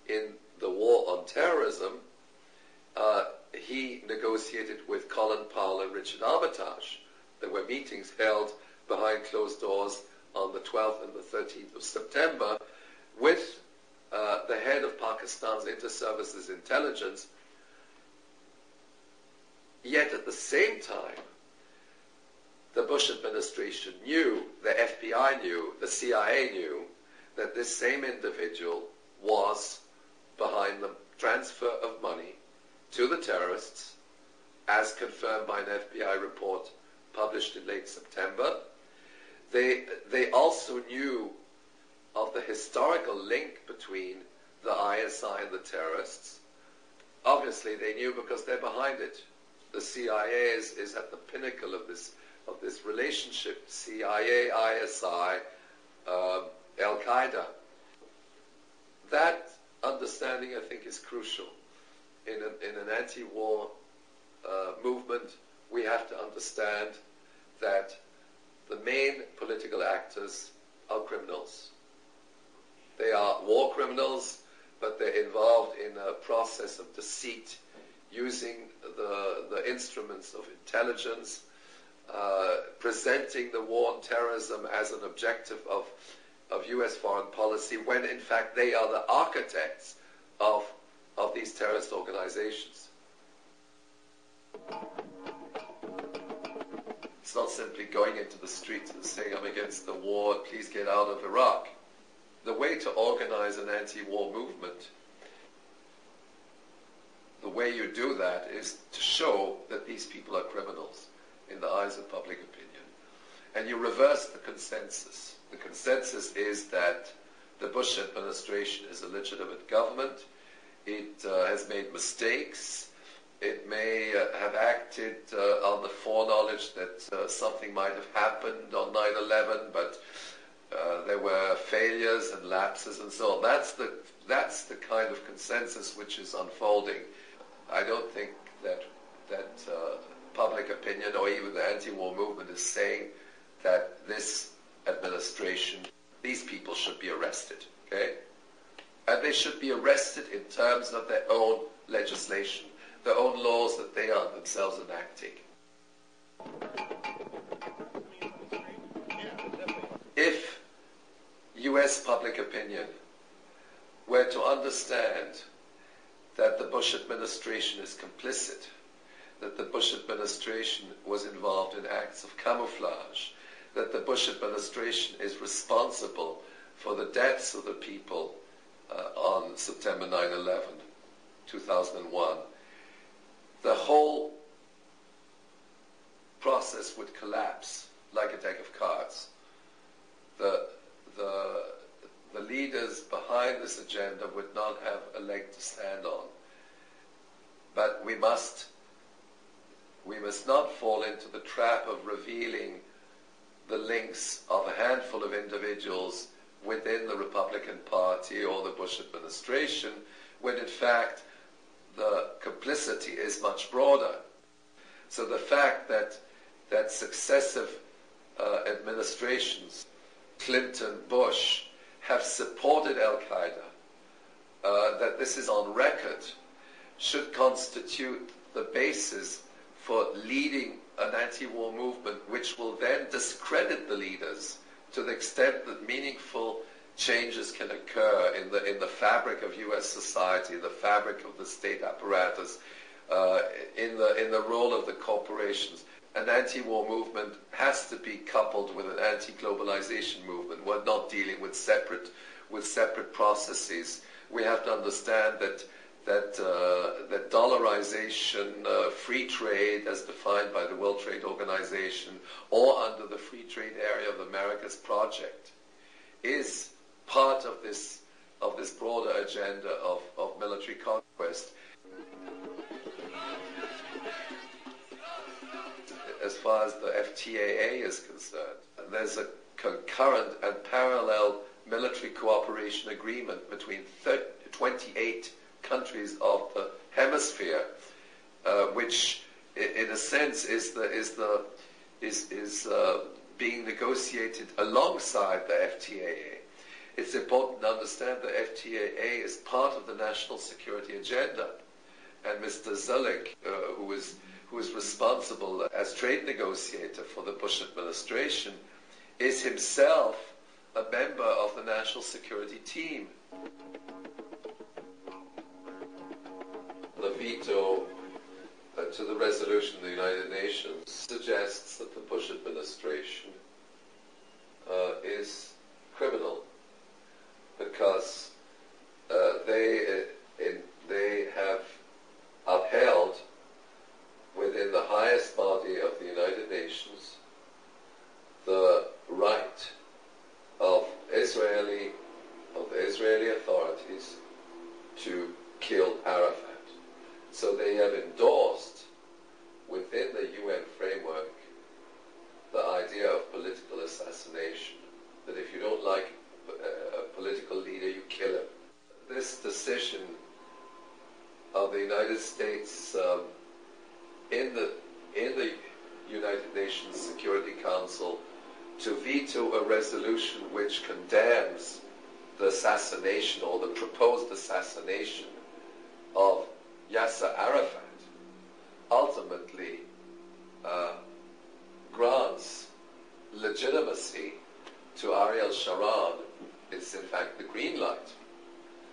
in the war on terrorism, he negotiated with Colin Powell and Richard Armitage. There were meetings held behind closed doors on the 12th and the 13th of September with the head of Pakistan's Inter-Services Intelligence. Yet at the same time, the Bush administration knew, the FBI knew, the CIA knew, that this same individual was behind transfer of money to the terrorists, as confirmed by an FBI report published in late September. They also knew of the historical link between the ISI and the terrorists. Obviously, they knew because they're behind it. The CIA is at the pinnacle of this relationship. CIA, ISI, Al-Qaeda. That understanding, I think, is crucial. In an anti-war movement, we have to understand that the main political actors are criminals. They are war criminals, but they're involved in a process of deceit, using the instruments of intelligence, presenting the war on terrorism as an objective of U.S. foreign policy, when in fact they are the architects of these terrorist organizations. It's not simply going into the streets and saying, I'm against the war, please get out of Iraq. The way to organize an anti-war movement, the way you do that is to show that these people are criminals in the eyes of public opinion. And you reverse the consensus. The consensus is that the Bush administration is a legitimate government. It has made mistakes. It may have acted on the foreknowledge that something might have happened on 9/11, but there were failures and lapses and so on. That's the kind of consensus which is unfolding. I don't think that public opinion or even the anti-war movement is saying that this administration, these people should be arrested, okay? And they should be arrested in terms of their own legislation, their own laws that they are themselves enacting. If U.S. public opinion were to understand that the Bush administration is complicit, that the Bush administration was involved in acts of camouflage, that the Bush administration is responsible for the deaths of the people on September 9/11, 2001, the whole process would collapse like a deck of cards. The leaders behind this agenda would not have a leg to stand on. But we must not fall into the trap of revealing the links of a handful of individuals within the Republican Party or the Bush administration, when in fact the complicity is much broader. So the fact that successive administrations, Clinton, Bush, have supported Al-Qaeda, that this is on record, should constitute the basis for leading an anti-war movement, which will then discredit the leaders to the extent that meaningful changes can occur in the fabric of U.S. society, the fabric of the state apparatus, in the role of the corporations. An anti-war movement has to be coupled with an anti-globalization movement. We're not dealing with separate processes. We have to understand that dollarization, free trade as defined by the World Trade Organization or under the Free Trade Area of America's project, is part of this broader agenda of military conquest. As far as the FTAA is concerned, there's a concurrent and parallel military cooperation agreement between 28 countries of the hemisphere, which, in a sense, is being negotiated alongside the FTAA. It's important to understand the FTAA is part of the national security agenda, and Mr. Zulik, who is responsible as trade negotiator for the Bush administration, is himself a member of the national security team. The veto to the resolution of the United Nations suggests that the Bush administration is criminal, because they So they have endorsed within the UN framework the idea of political assassination, that if you don't like a political leader, you kill him. This decision of the United States in the United Nations Security Council to veto a resolution which condemns the assassination or the proposed assassination of Yasser Arafat ultimately grants legitimacy to Ariel Sharon. It's in fact the green light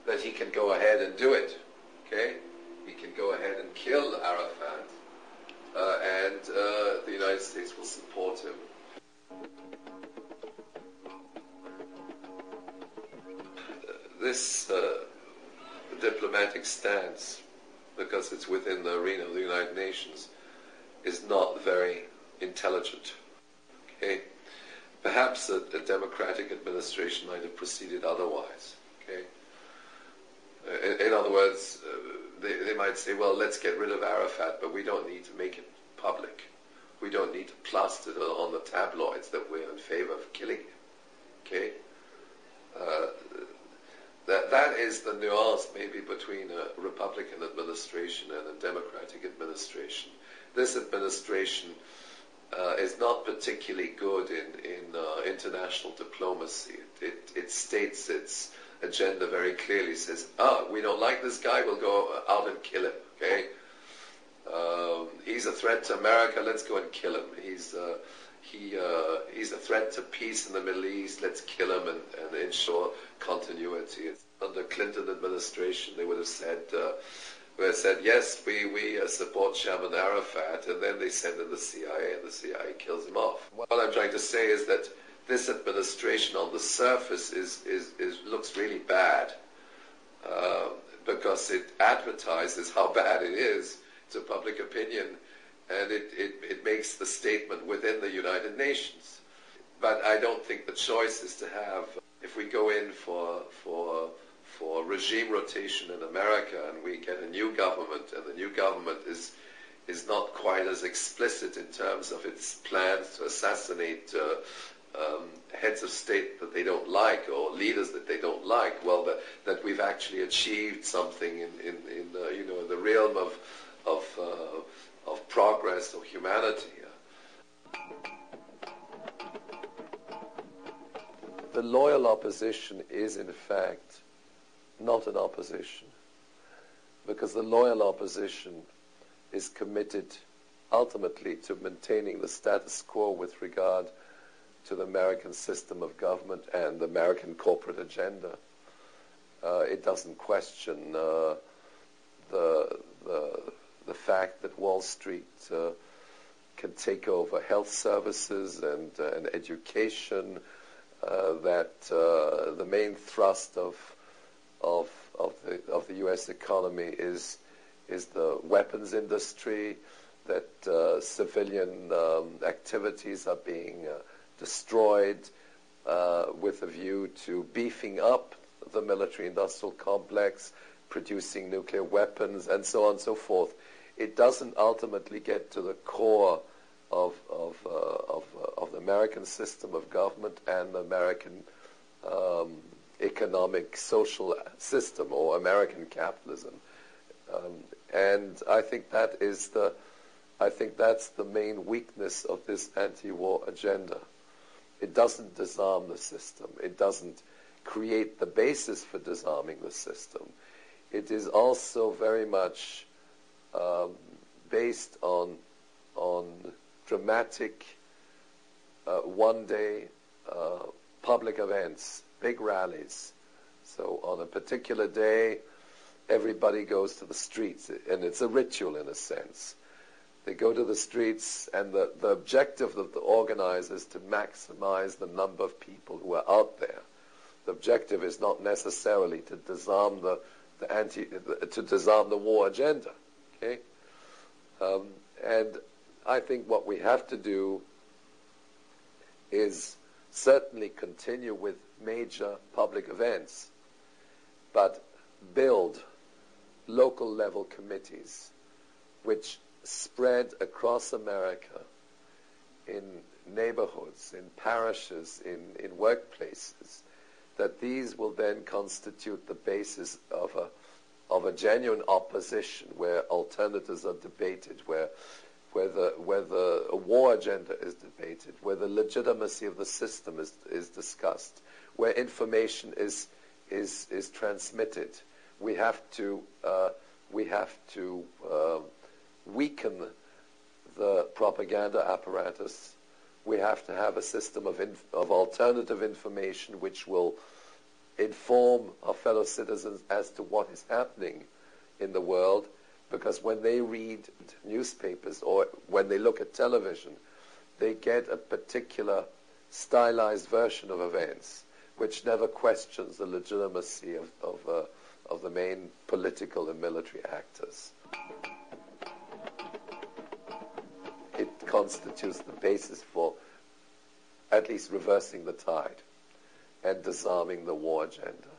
that he can go ahead and do it. Okay, he can go ahead and kill Arafat, and the United States will support him. This diplomatic stance, because it's within the arena of the United Nations, is not very intelligent. Okay, perhaps a democratic administration might have proceeded otherwise. Okay, in other words, they might say, well, let's get rid of Arafat, but we don't need to make it public. We don't need to plaster it on the tabloids that we're in favor of killing him. Okay? That is the nuance maybe between a Republican administration and a Democratic administration. This administration is not particularly good in international diplomacy. It states its agenda very clearly. Says, we don't like this guy, we'll go out and kill him. Okay, he's a threat to America, let's go and kill him. He's a threat to peace in the Middle East, let's kill him and ensure continuity. Under Clinton administration, they would have said, yes, we support Chairman Arafat, and then they send in the CIA, and the CIA kills him off. What I'm trying to say is that this administration on the surface looks really bad because it advertises how bad it is to public opinion, and it makes the statement within the United Nations. But I don't think the choice is to have, if we go in for regime rotation in America and we get a new government, and the new government is not quite as explicit in terms of its plans to assassinate heads of state that they don't like or leaders that they don't like, well, that we've actually achieved something in the realm of progress or humanity. The loyal opposition is in fact not an opposition, because the loyal opposition is committed ultimately to maintaining the status quo with regard to the American system of government and the American corporate agenda. It doesn't question the fact that Wall Street can take over health services and education, that the main thrust of the U.S. economy is the weapons industry, that civilian activities are being destroyed with a view to beefing up the military-industrial complex, producing nuclear weapons, and so on and so forth. It doesn't ultimately get to the core of the American system of government and the American economic social system, or American capitalism. And I think that's the main weakness of this anti-war agenda. It doesn't disarm the system. It doesn't create the basis for disarming the system. It is also very much based on dramatic one-day public events, big rallies. So on a particular day, everybody goes to the streets, and it's a ritual in a sense. They go to the streets, and the objective of the organizers is to maximize the number of people who are out there. The objective is not necessarily to disarm the war agenda. Okay, and I think what we have to do is certainly continue with major public events, but build local level committees which spread across America in neighborhoods, in parishes, in workplaces, that these will then constitute the basis of a genuine opposition where alternatives are debated, where the war agenda is debated, where the legitimacy of the system is discussed, where information is transmitted. We have to weaken the propaganda apparatus. We have to have a system of alternative information which will inform our fellow citizens as to what is happening in the world, because when they read newspapers or when they look at television, they get a particular stylized version of events which never questions the legitimacy of the main political and military actors. It constitutes the basis for at least reversing the tide and disarming the war agenda.